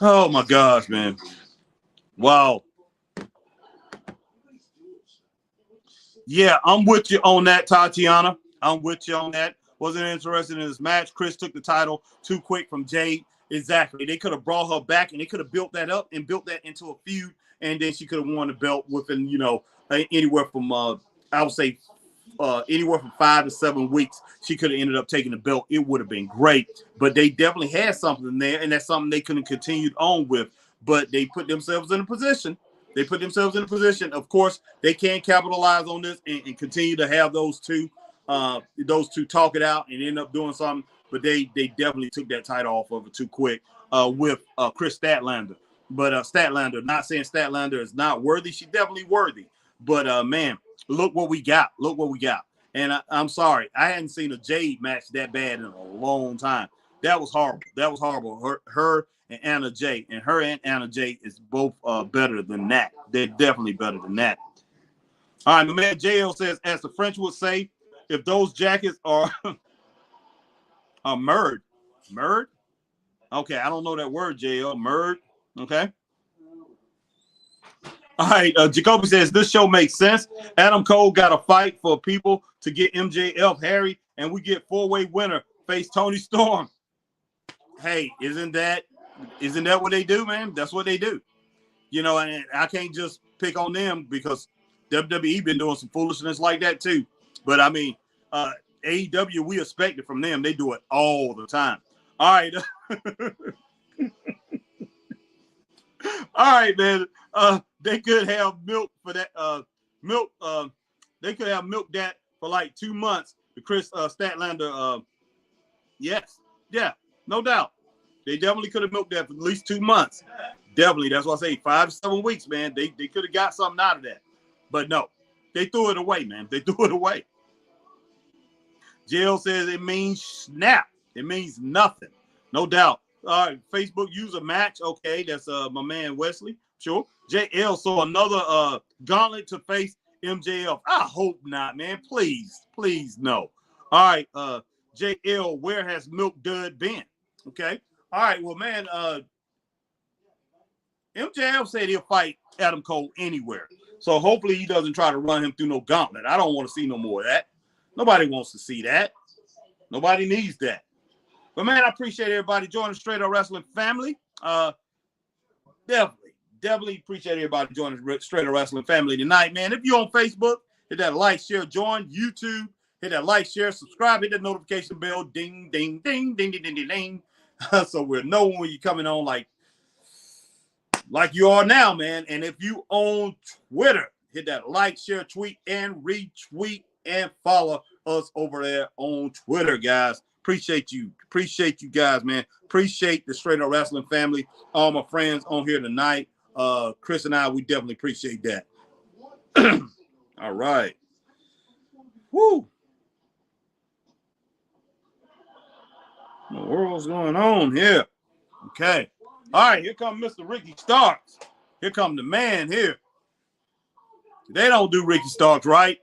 Oh my gosh, man. Wow. Yeah, I'm with you on that, Tatiana. I'm with you on that. Wasn't interested in this match. Chris took the title too quick from Jade. Exactly. They could have brought her back and they could have built that up and built that into a feud. And then she could have won the belt within, anywhere from, I would say, anywhere from 5 to 7 weeks. She could have ended up taking the belt. It would have been great. But they definitely had something there. And that's something they couldn't continue on with. But they put themselves in a position. Of course, they can capitalize on this and continue to have those two talk it out and end up doing something. But they definitely took that title off of it too quick with Chris Statlander. But Statlander, not saying Statlander is not worthy. She's definitely worthy. But, man, look what we got. And I'm sorry. I hadn't seen a Jade match that bad in a long time. That was horrible. Her and Anna Jay. And her and Anna Jay is both better than that. They're definitely better than that. All right, my man JL says, as the French would say, if those jackets are murd. Okay, I don't know that word, JL. Murd. Okay. All right, Jacoby says, this show makes sense. Adam Cole got a fight for people to get MJF Harry, and we get 4-way winner face Tony Storm. Hey, isn't that what they do, man? That's what they do. And I can't just pick on them because WWE been doing some foolishness like that too. But I mean, AEW, we expect it from them. They do it all the time. All right. All right, man. They could have milk for that. They could have milked that for like 2 months. The Chris Statlander. Yes. Yeah, no doubt. They definitely could have milked that for at least 2 months. Definitely. That's why I say 5 to 7 weeks, man. They could have got something out of that. But no, they threw it away, man. They threw it away. Jill says it means snap. It means nothing. No doubt. All right, Facebook user match. Okay, that's my man Wesley. Sure. JL, so another gauntlet to face MJF. I hope not, man. Please, please no. All right, JL, where has Milk Dud been? Okay. All right, well, man, MJF said he'll fight Adam Cole anywhere. So hopefully he doesn't try to run him through no gauntlet. I don't want to see no more of that. Nobody wants to see that. Nobody needs that. But, man, I appreciate everybody joining the Straight Up Wrestling family. Definitely appreciate everybody joining the Straight Up Wrestling family tonight, man. If you're on Facebook, hit that like, share, join. YouTube, hit that like, share, subscribe, hit that notification bell. Ding, ding, ding, ding, ding, ding, ding, ding. So we'll know when you're coming on like you are now, man. And if you on Twitter, hit that like, share, tweet, and retweet, and follow us over there on Twitter, guys. Appreciate you guys, man. Appreciate the Straight Up Wrestling family, all my friends on here tonight. Chris and I, we definitely appreciate that. All right. Woo. What the world's going on here? Okay. All right, here comes Mr. Ricky Starks. Here comes the man here. They don't do Ricky Starks right.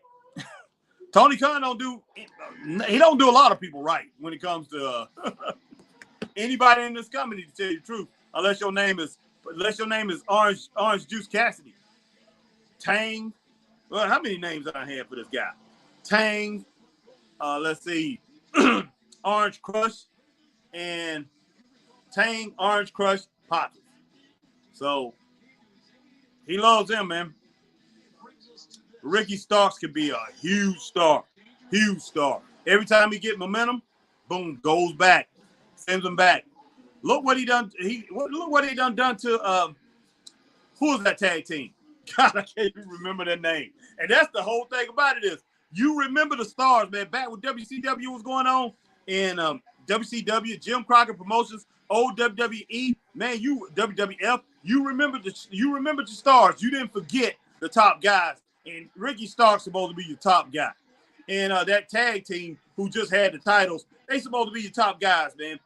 Tony Khan don't do a lot of people right when it comes to anybody in this company, to tell you the truth, unless your name is Orange Juice Cassidy. Tang. Well, how many names did I have for this guy? Tang. Let's see. Orange Crush and Tang, Orange Crush, Poppy. So he loves him, man. Ricky Starks could be a huge star. Huge star. Every time he get momentum, boom, goes back. Sends him back. Look what he done. Look what he done to who was that tag team? God, I can't even remember their name. And that's the whole thing about it is you remember the stars, man. Back when WCW was going on and WCW, Jim Crockett Promotions, old WWE, man, you WWF, you remembered the stars. You didn't forget the top guys. And Ricky Stark's supposed to be your top guy. And that tag team who just had the titles, they supposed to be your top guys, man.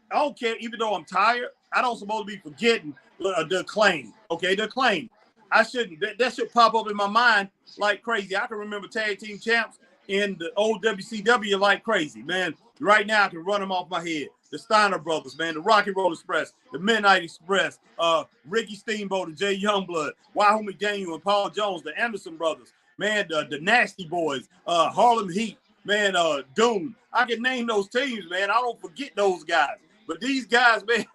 I don't care, even though I'm tired, I don't supposed to be forgetting the Acclaim. Okay, the Acclaim. I shouldn't. That should pop up in my mind like crazy. I can remember tag team champs in the old WCW like crazy, man. Right now, I can run them off my head. The Steiner Brothers, man. The Rock and Roll Express. The Midnight Express. Ricky Steamboat and Jay Youngblood. Wahoo McDaniel and Paul Jones. The Anderson Brothers. Man, the Nasty Boys. Harlem Heat. Man, Doom. I can name those teams, man. I don't forget those guys. But these guys, man,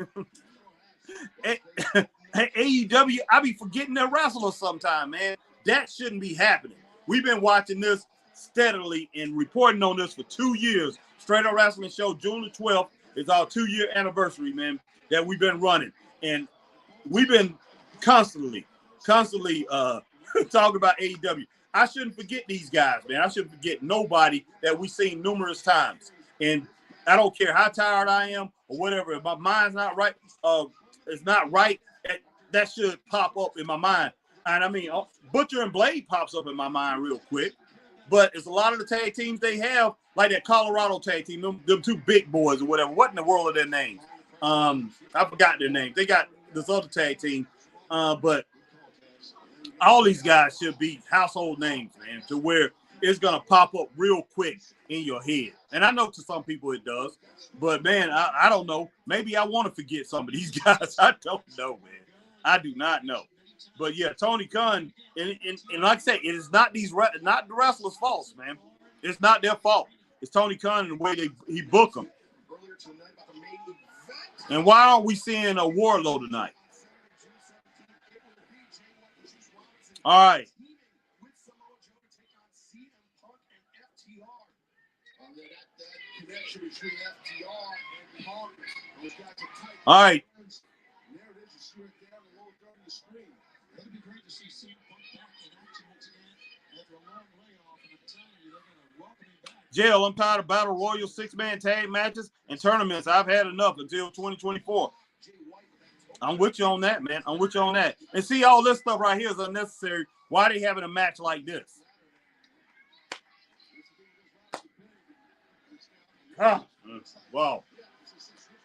AEW, I be forgetting their wrestlers sometime, man. That shouldn't be happening. We've been watching this steadily and reporting on this for 2 years. Straight Up Wrestling Show, June the 12th is our 2-year anniversary, man, that we've been running. And we've been constantly talking about AEW. I shouldn't forget these guys, man. I shouldn't forget nobody that we've seen numerous times. And I don't care how tired I am or whatever. If my mind's not right, it's not right, that should pop up in my mind. And I mean, Butcher and Blade pops up in my mind real quick. But it's a lot of the tag teams they have, like that Colorado tag team, them two big boys or whatever. What in the world are their names? I forgot their names. They got this other tag team. But all these guys should be household names, man, to where it's going to pop up real quick in your head. And I know to some people it does. But, man, I don't know. Maybe I want to forget some of these guys. I don't know, man. I do not know. But, yeah, Tony Khan, and like I said, it is not the wrestlers' fault, man. It's not their fault. It's Tony Khan and the way he book them. And why aren't we seeing a Warlow tonight? All right. All right. Jail, I'm tired of Battle Royal 6-man tag matches and tournaments. I've had enough until 2024. I'm with you on that, man. I'm with you on that. And see, all this stuff right here is unnecessary. Why are they having a match like this? Wow.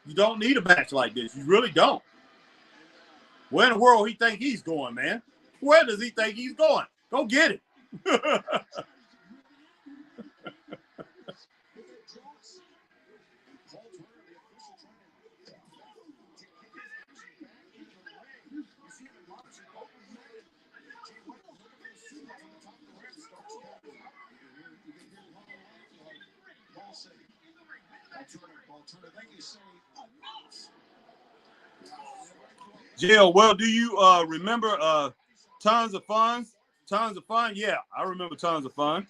You don't need a match like this. You really don't. Where in the world he think he's going, man? Where does he think he's going? Go get it. Jill, well, do you remember Tons of Fun? Tons of Fun? Yeah, I remember Tons of Fun.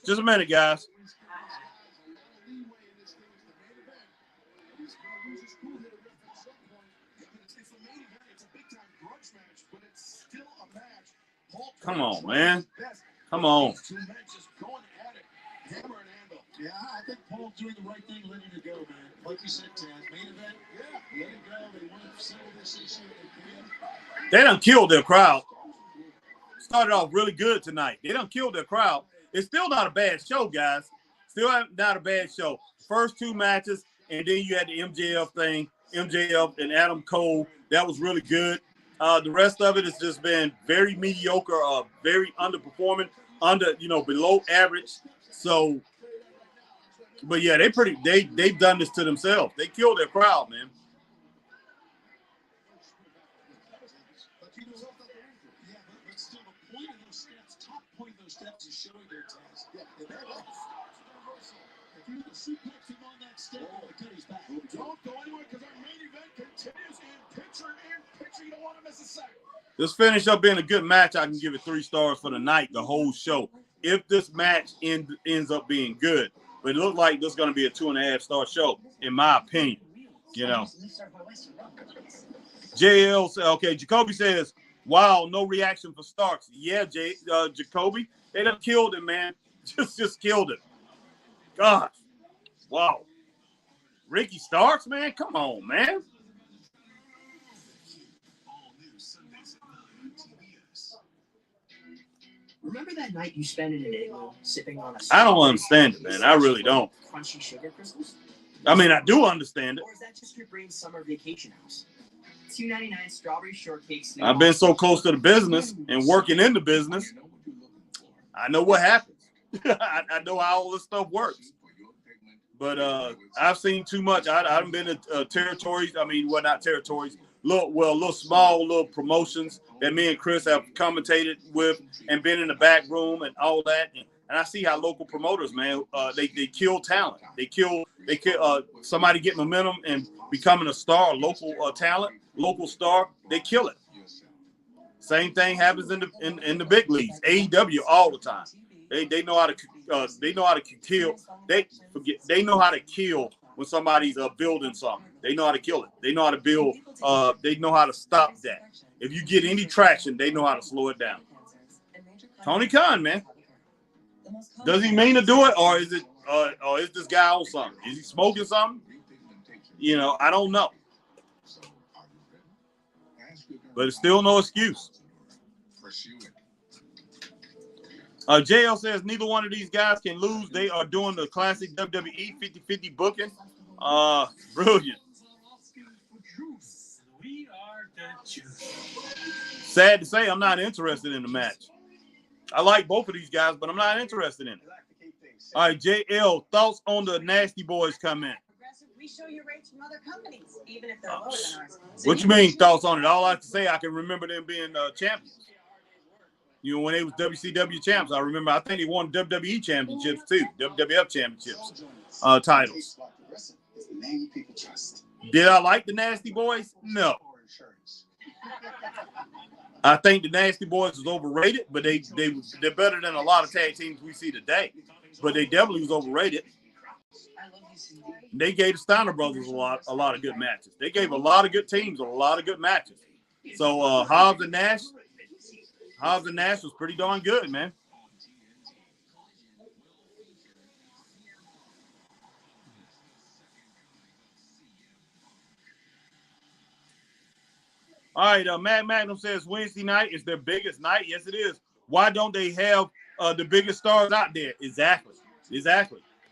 Just a minute, guys. Come on, man. Come on.
Yeah, I think Paul's doing the right thing, letting it go, man. Like you said, Taz, main event, let it go. They want to settle this issue.
They done killed their crowd. Started off really good tonight. They done killed their crowd. It's still not a bad show, guys. Still not a bad show. First two matches, and then you had the MJF thing, MJF and Adam Cole. That was really good. The rest of it has just been very mediocre, very underperforming, below average. So, but yeah, they've done this to themselves. They killed their crowd, man.
But still, the point of those steps, top point of those steps is showing their task. If you suplex him on that step, cut his back. Don't go anywhere because our main event continues in picture. You don't want to miss a second.
This finished up being a good match. I can give it 3 stars for the night, the whole show. If this match ends up being good. But it looks like this is going to be a 2.5-star show, in my opinion. You know. JL said, okay, Jacoby says, wow, no reaction for Starks. Yeah, Jacoby, they done killed him, man. Just killed him. Gosh. Wow. Ricky Starks, man? Come on, man.
Remember that night you spent in an igloo sipping on a
I don't understand it, man. I really don't.
Crunchy sugar crystals?
I mean, I do understand it.
Or is that just your brain's summer vacation house? $2.99 strawberry shortcake.
I've been so close to the business and working in the business. I know what happens. I know how all this stuff works. But I've seen too much. I've been to territories. I mean, well, not territories. Little small little promotions that me and Chris have commentated with and been in the back room and all that. And I see how local promoters, man, they kill talent. They kill somebody get momentum and becoming a star, a local talent, local star. They kill it. Same thing happens in the big leagues. AEW all the time. They know how to kill. They know how to kill when somebody's building something. They know how to kill it. They know how to build. They know how to stop that. If you get any traction, they know how to slow it down. Tony Khan, man. Does he mean to do it, or is it? Or is this guy on something? Is he smoking something? You know, I don't know. But it's still no excuse. JL says neither one of these guys can lose. They are doing the classic WWE 50-50 booking. Brilliant. Sad to say, I'm not interested in the match. I like both of these guys, but I'm not interested in it. All right, JL, thoughts on the Nasty Boys come in.
We show you rates from other companies, even if they're lower than ours.
What you mean, thoughts on it? All I have to say, I can remember them being champions. You know, when they was WCW champs, I remember, I think they won WWE championships too, WWF championships, titles. Did I like the Nasty Boys? No. I think the Nasty Boys was overrated, but they're better than a lot of tag teams we see today. But they definitely was overrated. They gave the Steiner brothers a lot of good matches. They gave a lot of good teams a lot of good matches. So Hobbs and Nash was pretty darn good, man. All right, Matt Magnum says Wednesday night is their biggest night. Yes, it is. Why don't they have the biggest stars out there? Exactly.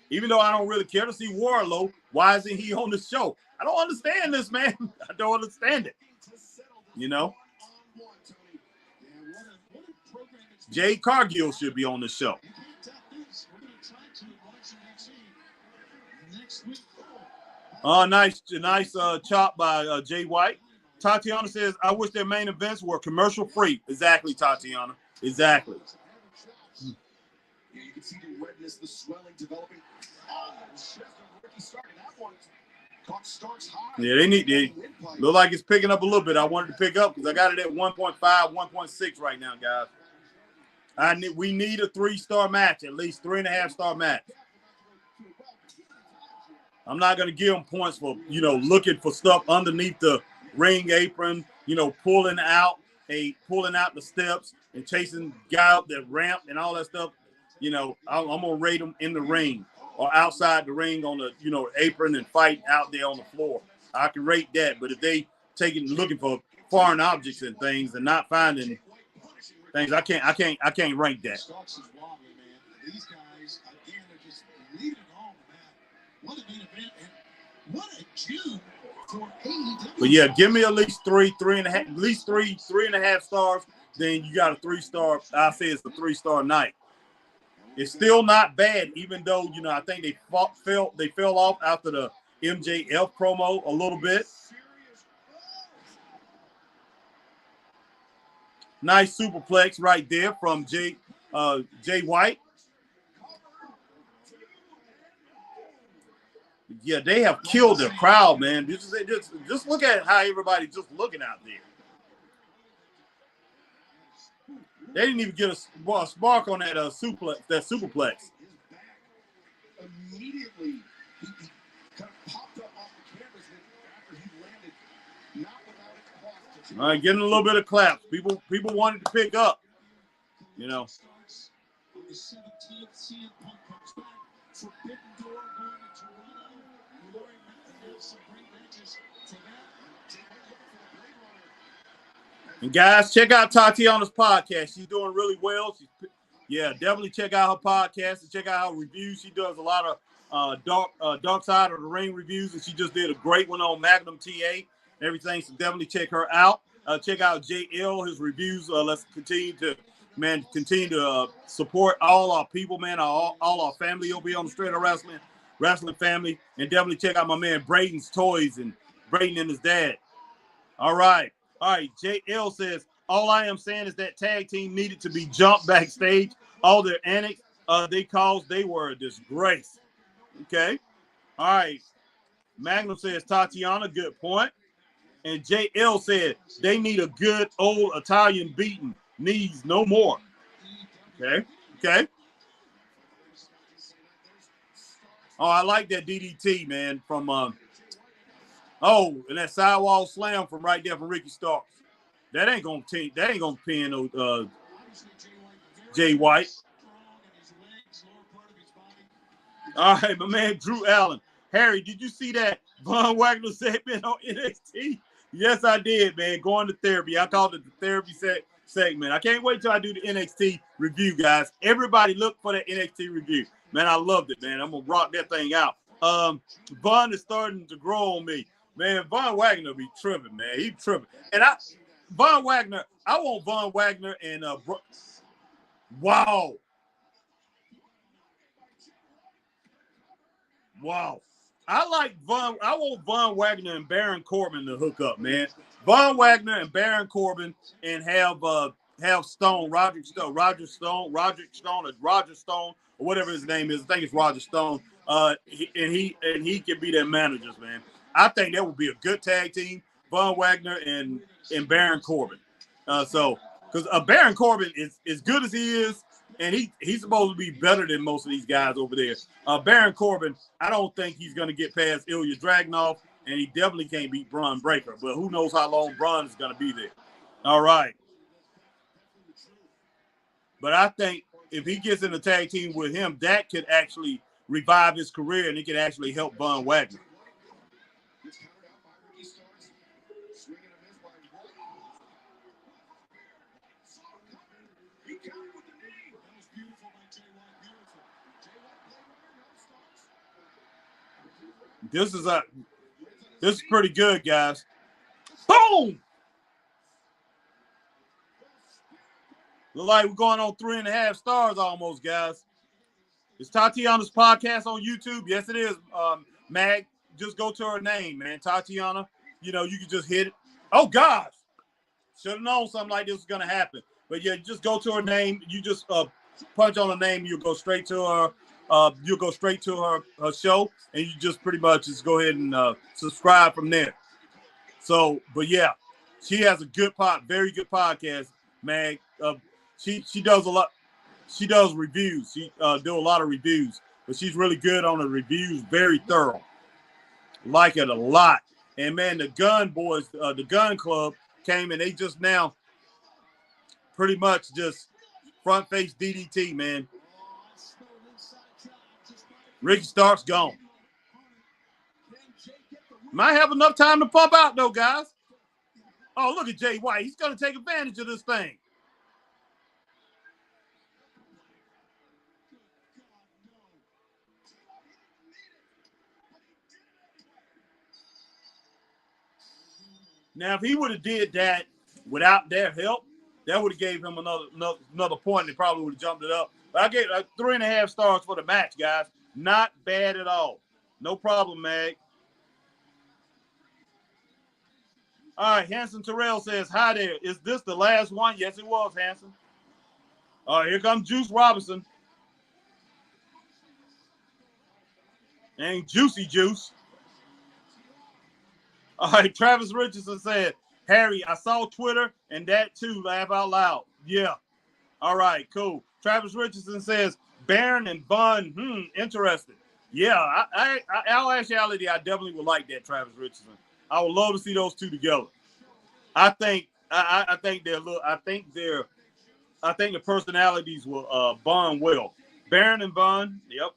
Even though I don't really care to see Warlow, why isn't he on the show? I don't understand this, man. I don't understand it. You know? Jade Cargill should be on the show. Nice chop by Jay White. Tatiana says, I wish their main events were commercial free. Exactly, Tatiana. Exactly.
Yeah, you can see the redness, the swelling developing. Oh, that one caught Starks high.
Yeah, they look like it's picking up a little bit. I wanted to pick up because I got it at 1.5, 1.6 right now, guys. We need a 3-star match, at least 3.5-star match. I'm not going to give them points for, looking for stuff underneath the ring apron, pulling out the steps and chasing guy up the ramp and all that stuff. I'm going to rate them in the ring or outside the ring on the, apron and fight out there on the floor. I can rate that. But if they looking for foreign objects and things and not finding things, I can't rank that.
These guys, again, are just leaving it on, man. What a main event, and what a June for AEW.
But yeah, give me at least 3.5, at least 3.5 stars. Then you got a 3-star. I say it's a 3-star night. It's still not bad, even though I think they fell off after the MJF promo a little bit. Nice superplex right there from Jay White. Yeah, they have killed the crowd, man. Just look at how everybody's just looking out there. They didn't even get a spark on that superplex.
Immediately, he kind of popped up off the canvas after he landed, not without a cost.
All right, getting a little bit of claps. People wanted to pick up,
On the 17th, CM Punk comes back. Forbidden Door going to Toronto. Lori Method has some great matches for that.
And guys, check out Tatiana's podcast. She's doing really well. Definitely check out her podcast and check out her reviews. She does a lot of dark side of the ring reviews, and she just did a great one on Magnum TA and everything. So definitely check her out. Check out JL, his reviews. Let's continue to support all our people, man, all our family over here on the Straight Up Wrestling family, and definitely check out my man Braden's Toys and Braden and his dad. All right, JL says, all I am saying is that tag team needed to be jumped backstage. All their antics they were a disgrace. Okay. All right. Magnum says, Tatiana, good point. And JL said, they need a good old Italian beating. Knees no more. Okay. Oh, I like that DDT, man, from and that sidewall slam from right there from Ricky Starks. That ain't gonna pin no Jay White. All right, my man Drew Allen. Harry, did you see that Von Wagner segment on NXT? Yes, I did, man. Going to therapy. I called it the therapy segment. I can't wait till I do the NXT review, guys. Everybody look for that NXT review. Man, I loved it, man. I'm going to rock that thing out. Von is starting to grow on me. Man, Von Wagner be tripping, man. He tripping. And I want Von Wagner and wow. I want Von Wagner and Baron Corbin to hook up, man. Von Wagner and Baron Corbin and have Roger Stone, or whatever his name is. I think it's Roger Stone. He can be their managers, man. I think that would be a good tag team. Von Wagner and Baron Corbin. Because Baron Corbin is as good as he is, and he's supposed to be better than most of these guys over there. Baron Corbin, I don't think he's going to get past Ilya Dragunov, and he definitely can't beat Braun Breaker. But who knows how long Braun is going to be there. All right. But I think if he gets in a tag team with him, that could actually revive his career, and it could actually help Von Wagner. This is pretty good, guys. Boom! Look like we're going on 3.5 stars almost, guys. Is Tatiana's podcast on YouTube? Yes, it is. Mag, just go to her name, man. Tatiana. You know, you can just hit it. Oh gosh, should have known something like this was gonna happen. But yeah, just go to her name. You just punch on her name. You'll go straight to her. You'll go straight to her show, and you just pretty much just go ahead and subscribe from there. So, but yeah, she has a very good podcast, Mag. She does a lot. She does reviews. She do a lot of reviews, but she's really good on the reviews. Very thorough. Like it a lot. And man, the Gun Boys, the Gun Club came and they just now pretty much just front face DDT, man. Ricky Stark's gone. Might have enough time to pump out though, guys. Oh, look at Jay White. He's going to take advantage of this thing. Now, if he would have did that without their help, that would have gave him another point. And they probably would have jumped it up. But I gave 3.5 stars for the match, guys. Not bad at all. No problem, Mag. All right, Hanson Terrell says, hi there. Is this the last one? Yes, it was, Hanson. All right, here comes Juice Robinson. And Juicy Juice. All right, Travis Richardson said, Harry, I saw Twitter and that too, laugh out loud. Yeah. All right, cool. Travis Richardson says, Baron and Bun, interesting. Yeah, all actuality, I definitely would like that, Travis Richardson. I would love to see those two together. I think the personalities will bond well. Baron and Bun, yep.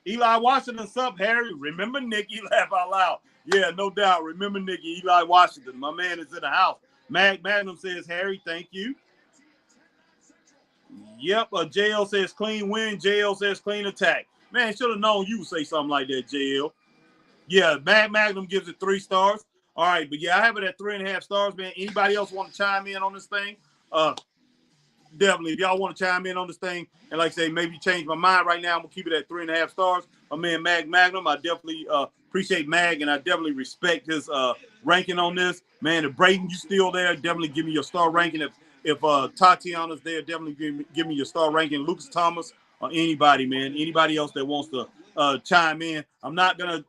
Eli Washington, sup, Harry? Remember Nikki? Laugh out loud. Yeah, no doubt. Remember Nikki, Eli Washington. My man is in the house. Magnum says, Harry, thank you. Yep, JL says clean win. JL says clean attack. Man, should have known you would say something like that, JL. Yeah, Magnum gives it 3 stars. All right, but yeah, I have it at 3.5 stars, man. Anybody else want to chime in on this thing? Definitely, if y'all want to chime in on this thing, and like I say, maybe change my mind right now, I'm gonna keep it at 3.5 stars. My man Magnum, I definitely appreciate Mag, and I definitely respect his ranking on this. Man, if Brayden, you still there, definitely give me your star ranking. If Tatiana's there, definitely give me your star ranking. Lucas Thomas or anybody, man, anybody else that wants to chime in. I'm not gonna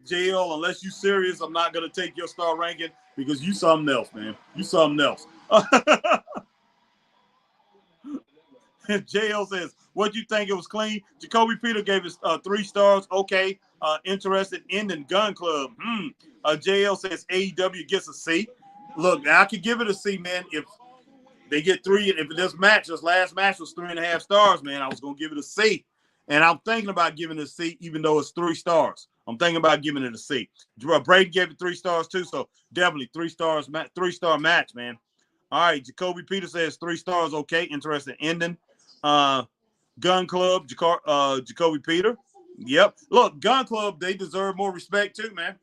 JL, unless you serious. I'm not gonna take your star ranking because you something else, man. You something else. JL says, what do you think? It was clean. Jacoby Peter gave us 3 stars. Okay. Interested ending Gun Club. JL says AEW gets a C. Look, I could give it a C, man. If they get 3, if this last match was 3.5 stars, man, I was going to give it a C. And I'm thinking about giving it a C, even though it's 3 stars. I'm thinking about giving it a C. Brady gave it 3 stars too, so definitely 3 stars, 3-star match, man. All right, Jacoby Peter says 3 stars. Okay, interesting ending. Gun Club, Jacoby Peter. Yep. Look, Gun Club, they deserve more respect too, man.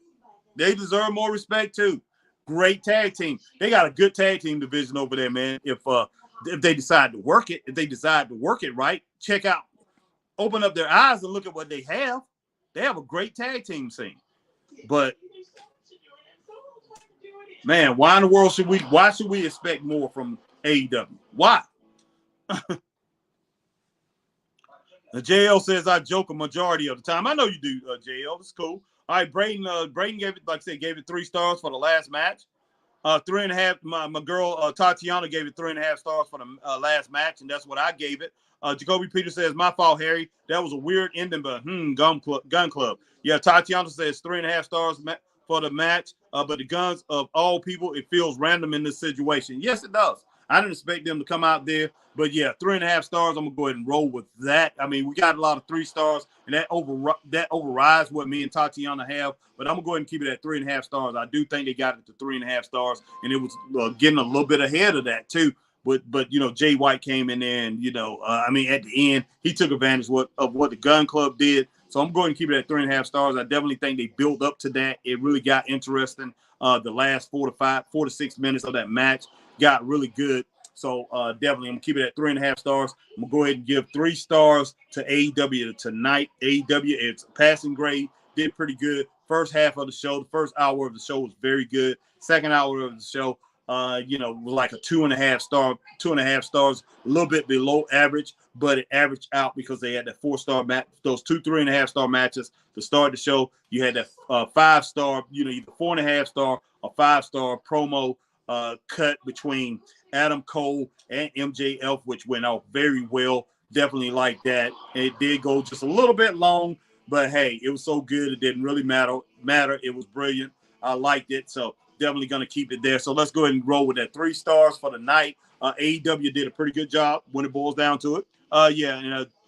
They deserve more respect too. Great tag team. They got a good tag team division over there, man. If they decide to work it, right, check out, open up their eyes and look at what they have. They have a great tag team scene. But man, why in the world why should we expect more from AEW? Why? JL says I joke a majority of the time. I know you do, JL. It's cool. All right, Brayden gave it, like I said, gave it 3 stars for the last match. 3.5. My girl Tatiana gave it 3.5 stars for the last match, and that's what I gave it. Jacoby Peter says, my fault, Harry. That was a weird ending, but Gun Club. Yeah, Tatiana says 3.5 stars for the match, but the Guns of all people, it feels random in this situation. Yes, it does. I didn't expect them to come out there, but yeah, 3.5 stars. I'm gonna go ahead and roll with that. I mean, we got a lot of 3 stars, and that overrides what me and Tatiana have. But I'm gonna go ahead and keep it at 3.5 stars. I do think they got it to 3.5 stars, and it was getting a little bit ahead of that too. But you know, Jay White came in there, and you know, I mean, at the end, he took advantage of what the Gun Club did. So I'm going to keep it at 3.5 stars. I definitely think they built up to that. It really got interesting. The last 4 to 6 minutes of that match got really good. So definitely, I'm gonna keep it at 3.5 stars. I'm gonna go ahead and give 3 stars to AEW tonight. AEW, it's passing grade, did pretty good. First half of the show, the first hour of the show was very good. Second hour of the show, was like a 2.5 star, 2.5 stars, a little bit below average, but it averaged out because they had that 4-star match, those 2 3.5 star matches to start the show. You had that 5-star, either 4.5 star or 5-star promo cut between Adam Cole and MJF, which went off very well. Definitely like that. It did go just a little bit long, but hey, it was so good it didn't really matter. It was brilliant. I liked it, so definitely going to keep it there. So let's go ahead and roll with that 3 stars for the night. AEW did a pretty good job when it boils down to it.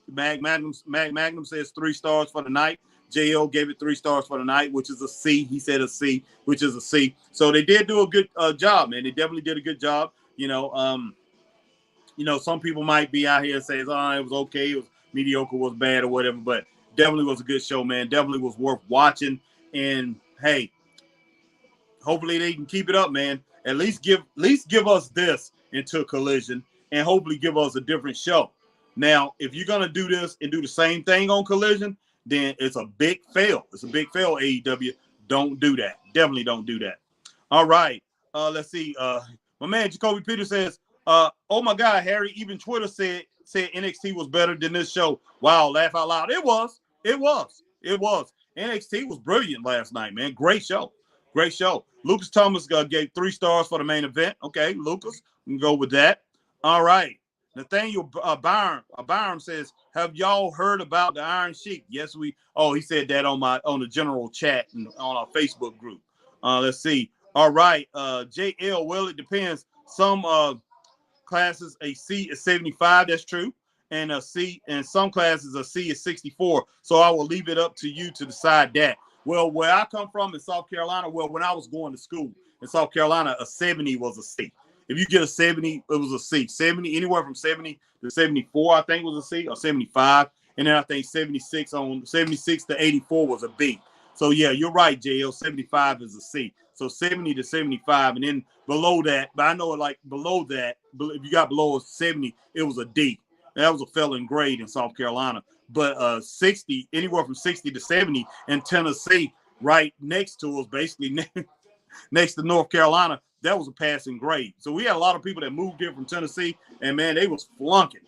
Magnum says 3 stars for the night. JL gave it 3 stars for the night, which is a C. He said a C, which is a C. So they did do a good job, man. They definitely did a good job. Some people might be out here and say, it was okay, it was mediocre, was bad or whatever, but definitely was a good show, man. Definitely was worth watching. And hey, hopefully they can keep it up, man. At least give us this into Collision and hopefully give us a different show. Now, if you're gonna do this and do the same thing on Collision, then it's a big fail. It's a big fail, AEW. Don't do that. Definitely don't do that. All right. Let's see. My man Jacoby Peter says, oh my God, Harry, even Twitter said NXT was better than this show. Wow, laugh out loud. It was. NXT was brilliant last night, man. Great show. Lucas Thomas gave 3 stars for the main event. Okay, Lucas, we can go with that. All right. Nathaniel Byron says, have y'all heard about the Iron Sheik? Yes, he said that on the general chat and on our Facebook group. Let's see. All right. JL, well, it depends. Some classes a C is 75. That's true. And a C in some classes a C is 64. So I will leave it up to you to decide that. Well, where I come from in South Carolina, when I was going to school in South Carolina, a 70 was a C. If you get a 70, it was a C. 70, anywhere from 70 to 74, I think was a C, or 75. And then I think 76 to 84 was a B. So yeah, you're right, JL. 75 is a C. So 70 to 75, and then below that, but I know like below that, if you got below a 70, it was a D. And that was a failing grade in South Carolina. But 60, anywhere from 60 to 70 in Tennessee, right next to us, basically next to North Carolina, that was a passing grade. So we had a lot of people that moved here from Tennessee, and man, they was flunking.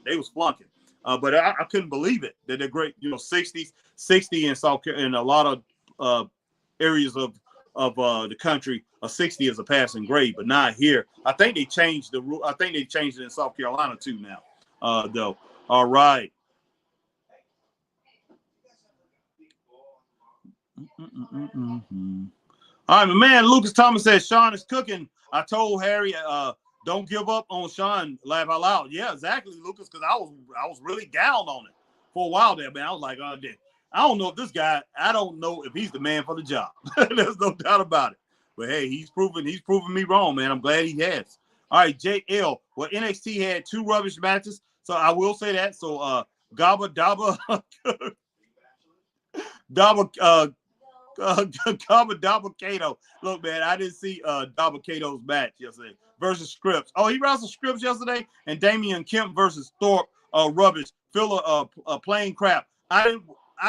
But I couldn't believe it that they're great. 60 in South Carolina, in a lot of areas of the country, a 60 is a passing grade, but not here. I think they changed the rule. I think they changed it in South Carolina too now, though. All right. All right, my man Lucas Thomas says Sean is cooking. I told Harry, don't give up on Sean. Laugh out loud. Yeah, exactly, Lucas, because I was really down on it for a while there, man. I was like, I don't know if this guy, I don't know if he's the man for the job. There's no doubt about it. But hey, he's proven me wrong, man. I'm glad he has. All right, JL. Well, NXT had 2 rubbish matches, so I will say that. So Gabba Dabba Dabba Kato. Look, man, I didn't see Dabba Kato's match yesterday versus Scripps. Oh, he wrestled Scripps yesterday, and Damian Kemp versus Thorpe. Rubbish. Filler playing crap. I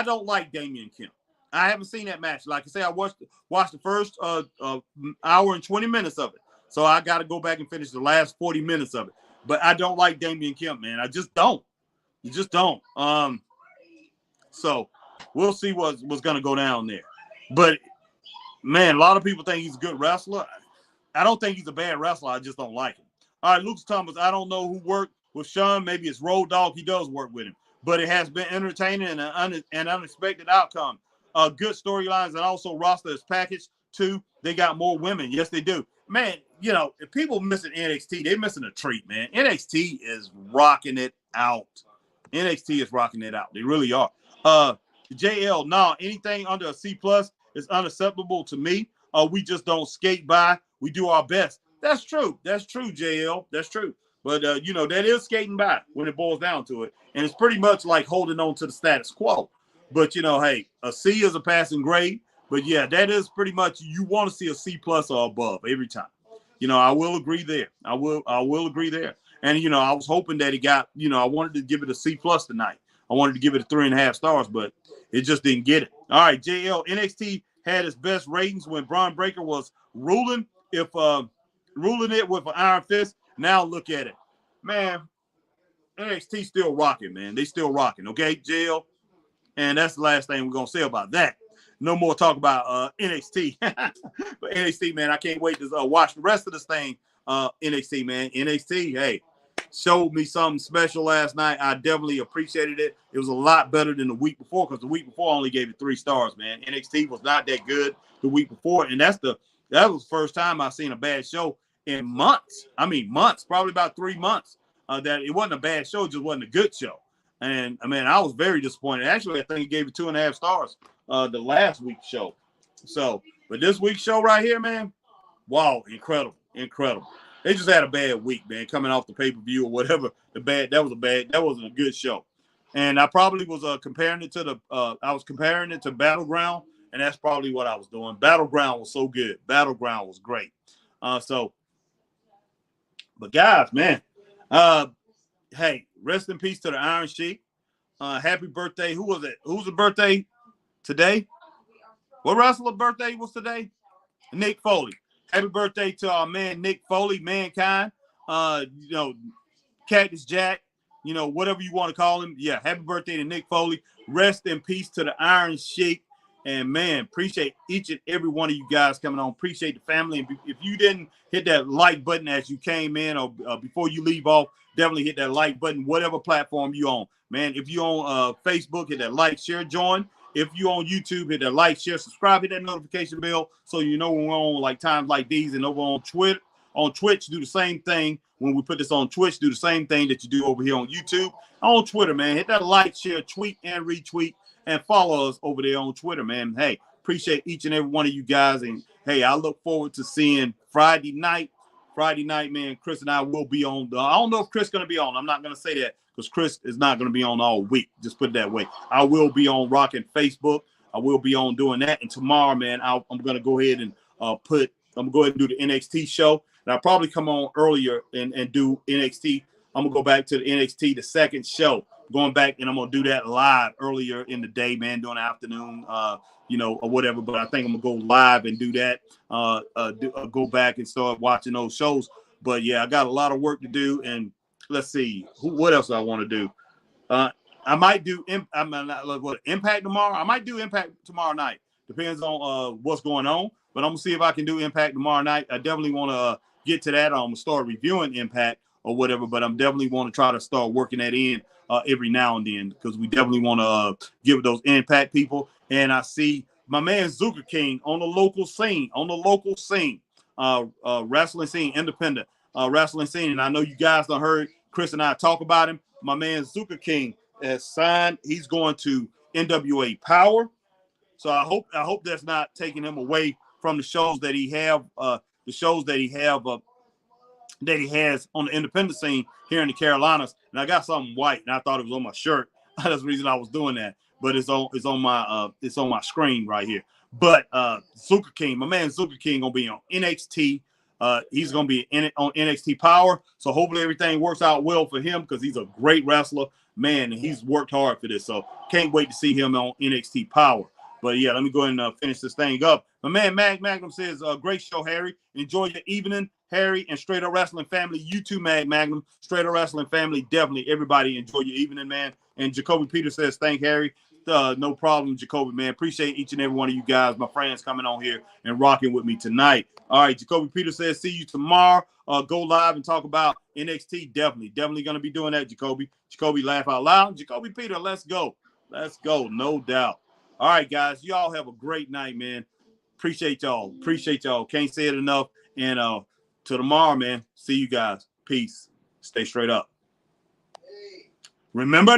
don't like Damian Kemp. I haven't seen that match. Like I say, I watched the first hour and 20 minutes of it. So I got to go back and finish the last 40 minutes of it. But I don't like Damian Kemp, man. I just don't. You just don't. So we'll see what's going to go down there. But, man, a lot of people think he's a good wrestler. I don't think he's a bad wrestler. I just don't like him. All right, Lucas Thomas, I don't know who worked with Sean. Maybe it's Road Dogg. He does work with him. But it has been entertaining and an unexpected outcome. Good storylines, and also roster is packaged, too. They got more women. Yes, they do. Man, if people missing NXT, they're missing a treat, man. NXT is rocking it out. NXT is rocking it out. They really are. JL, anything under a C+ is unacceptable to me. We just don't skate by. We do our best. That's true, JL. That's true. But, that is skating by when it boils down to it. And it's pretty much like holding on to the status quo. But, hey, a C is a passing grade. But, yeah, that is pretty much you want to see a C plus or above every time. I will agree there. I will agree there. And, I was hoping that it got, I wanted to give it a C plus tonight. I wanted to give it a 3.5 stars, but it just didn't get it. All right, JL, NXT had its best ratings when Braun Breaker was ruling it with an iron fist. Now look at it. Man, NXT still rocking, man. They still rocking, okay, JL? And that's the last thing we're going to say about that. No more talk about NXT. But NXT, man, I can't wait to watch the rest of this thing. NXT, man. NXT, hey, showed me something special last night. I definitely appreciated it. It was a lot better than the week before because the week before I only gave it 3 stars, man. NXT was not that good the week before, and that was the first time I've seen a bad show in months. I mean, months, probably about 3 months. That it wasn't a bad show, it just wasn't a good show. And I mean, I was very disappointed. Actually, I think he gave it 2.5 stars the last week's show. So, but this week's show right here, man, wow, incredible. They just had a bad week, man, coming off the pay-per-view or whatever. That wasn't a good show. And I probably was comparing it to Battleground, and that's probably what I was doing. Battleground was so good. Battleground was great. But guys, man, hey, rest in peace to the Iron Sheik. Happy birthday. Who was it? Who's the birthday today? What wrestler birthday was today? Nick Foley. Happy birthday to our man Nick Foley, Mankind. Cactus Jack, whatever you want to call him. Yeah, happy birthday to Nick Foley. Rest in peace to the Iron Sheik. And, man, appreciate each and every one of you guys coming on. Appreciate the family. And if you didn't hit that like button as you came in or before you leave off, definitely hit that like button, whatever platform you on. Man, if you on Facebook, hit that like, share, join. If you on YouTube, hit that like, share, subscribe, hit that notification bell so you know when we're on like times like these. And over on Twitter, on Twitch, do the same thing. When we put this on Twitch, do the same thing that you do over here on YouTube. On Twitter, man, hit that like, share, tweet, and retweet. And follow us over there on Twitter, man. Hey, appreciate each and every one of you guys. And, hey, I look forward to seeing Friday night. Friday night, man, Chris and I will be on. I don't know if Chris is going to be on. I'm not going to say that because Chris is not going to be on all week. Just put it that way. I will be on Rockin' Facebook. I will be on doing that. And tomorrow, man, I'm going to go ahead and I'm going to go ahead and do the NXT show. And I'll probably come on earlier and do NXT. I'm going to go back to the NXT, the second show. Going back, and I'm going to do that live earlier in the day, man, during the afternoon, or whatever. But I think I'm going to go live and do that, go back and start watching those shows. But, yeah, I got a lot of work to do. And let's see, what else I want to do? I might do Impact tomorrow. I might do Impact tomorrow night. Depends on what's going on. But I'm going to see if I can do Impact tomorrow night. I definitely want to get to that. I'm going to start reviewing Impact or whatever. But I'm definitely want to try to start working that in every now and then because we definitely want to give those Impact people. And I see my man Zuka King on the local scene, wrestling scene, independent wrestling scene. And I know you guys done heard Chris and I talk about him. My man Zuka King has signed. He's going to NWA Power. So I hope that's not taking him away from the shows that he has on the independent scene here in the Carolinas. And I got something white, and I thought it was on my shirt. That's the reason I was doing that. But it's on my screen right here. But Zuka King, my man Zuka King, gonna be on NXT. He's gonna be on NXT Power. So hopefully everything works out well for him because he's a great wrestler, man, and he's worked hard for this. So can't wait to see him on NXT Power. But yeah, let me go ahead and finish this thing up. My man Magnum says, great show, Harry. Enjoy your evening, Harry, and Straight Up Wrestling family. You too, Magnum. Straight Up Wrestling family, definitely. Everybody enjoy your evening, man. And Jacoby Peter says, thank Harry. No problem, Jacoby, man. Appreciate each and every one of you guys, my friends, coming on here and rocking with me tonight. All right, Jacoby Peter says, see you tomorrow. Go live and talk about NXT. Definitely going to be doing that, Jacoby. Jacoby, laugh out loud. Jacoby Peter, let's go. Let's go, no doubt. All right, guys, y'all have a great night, man. Appreciate y'all. Can't say it enough. And till tomorrow, man. See you guys. Peace. Stay straight up. Remember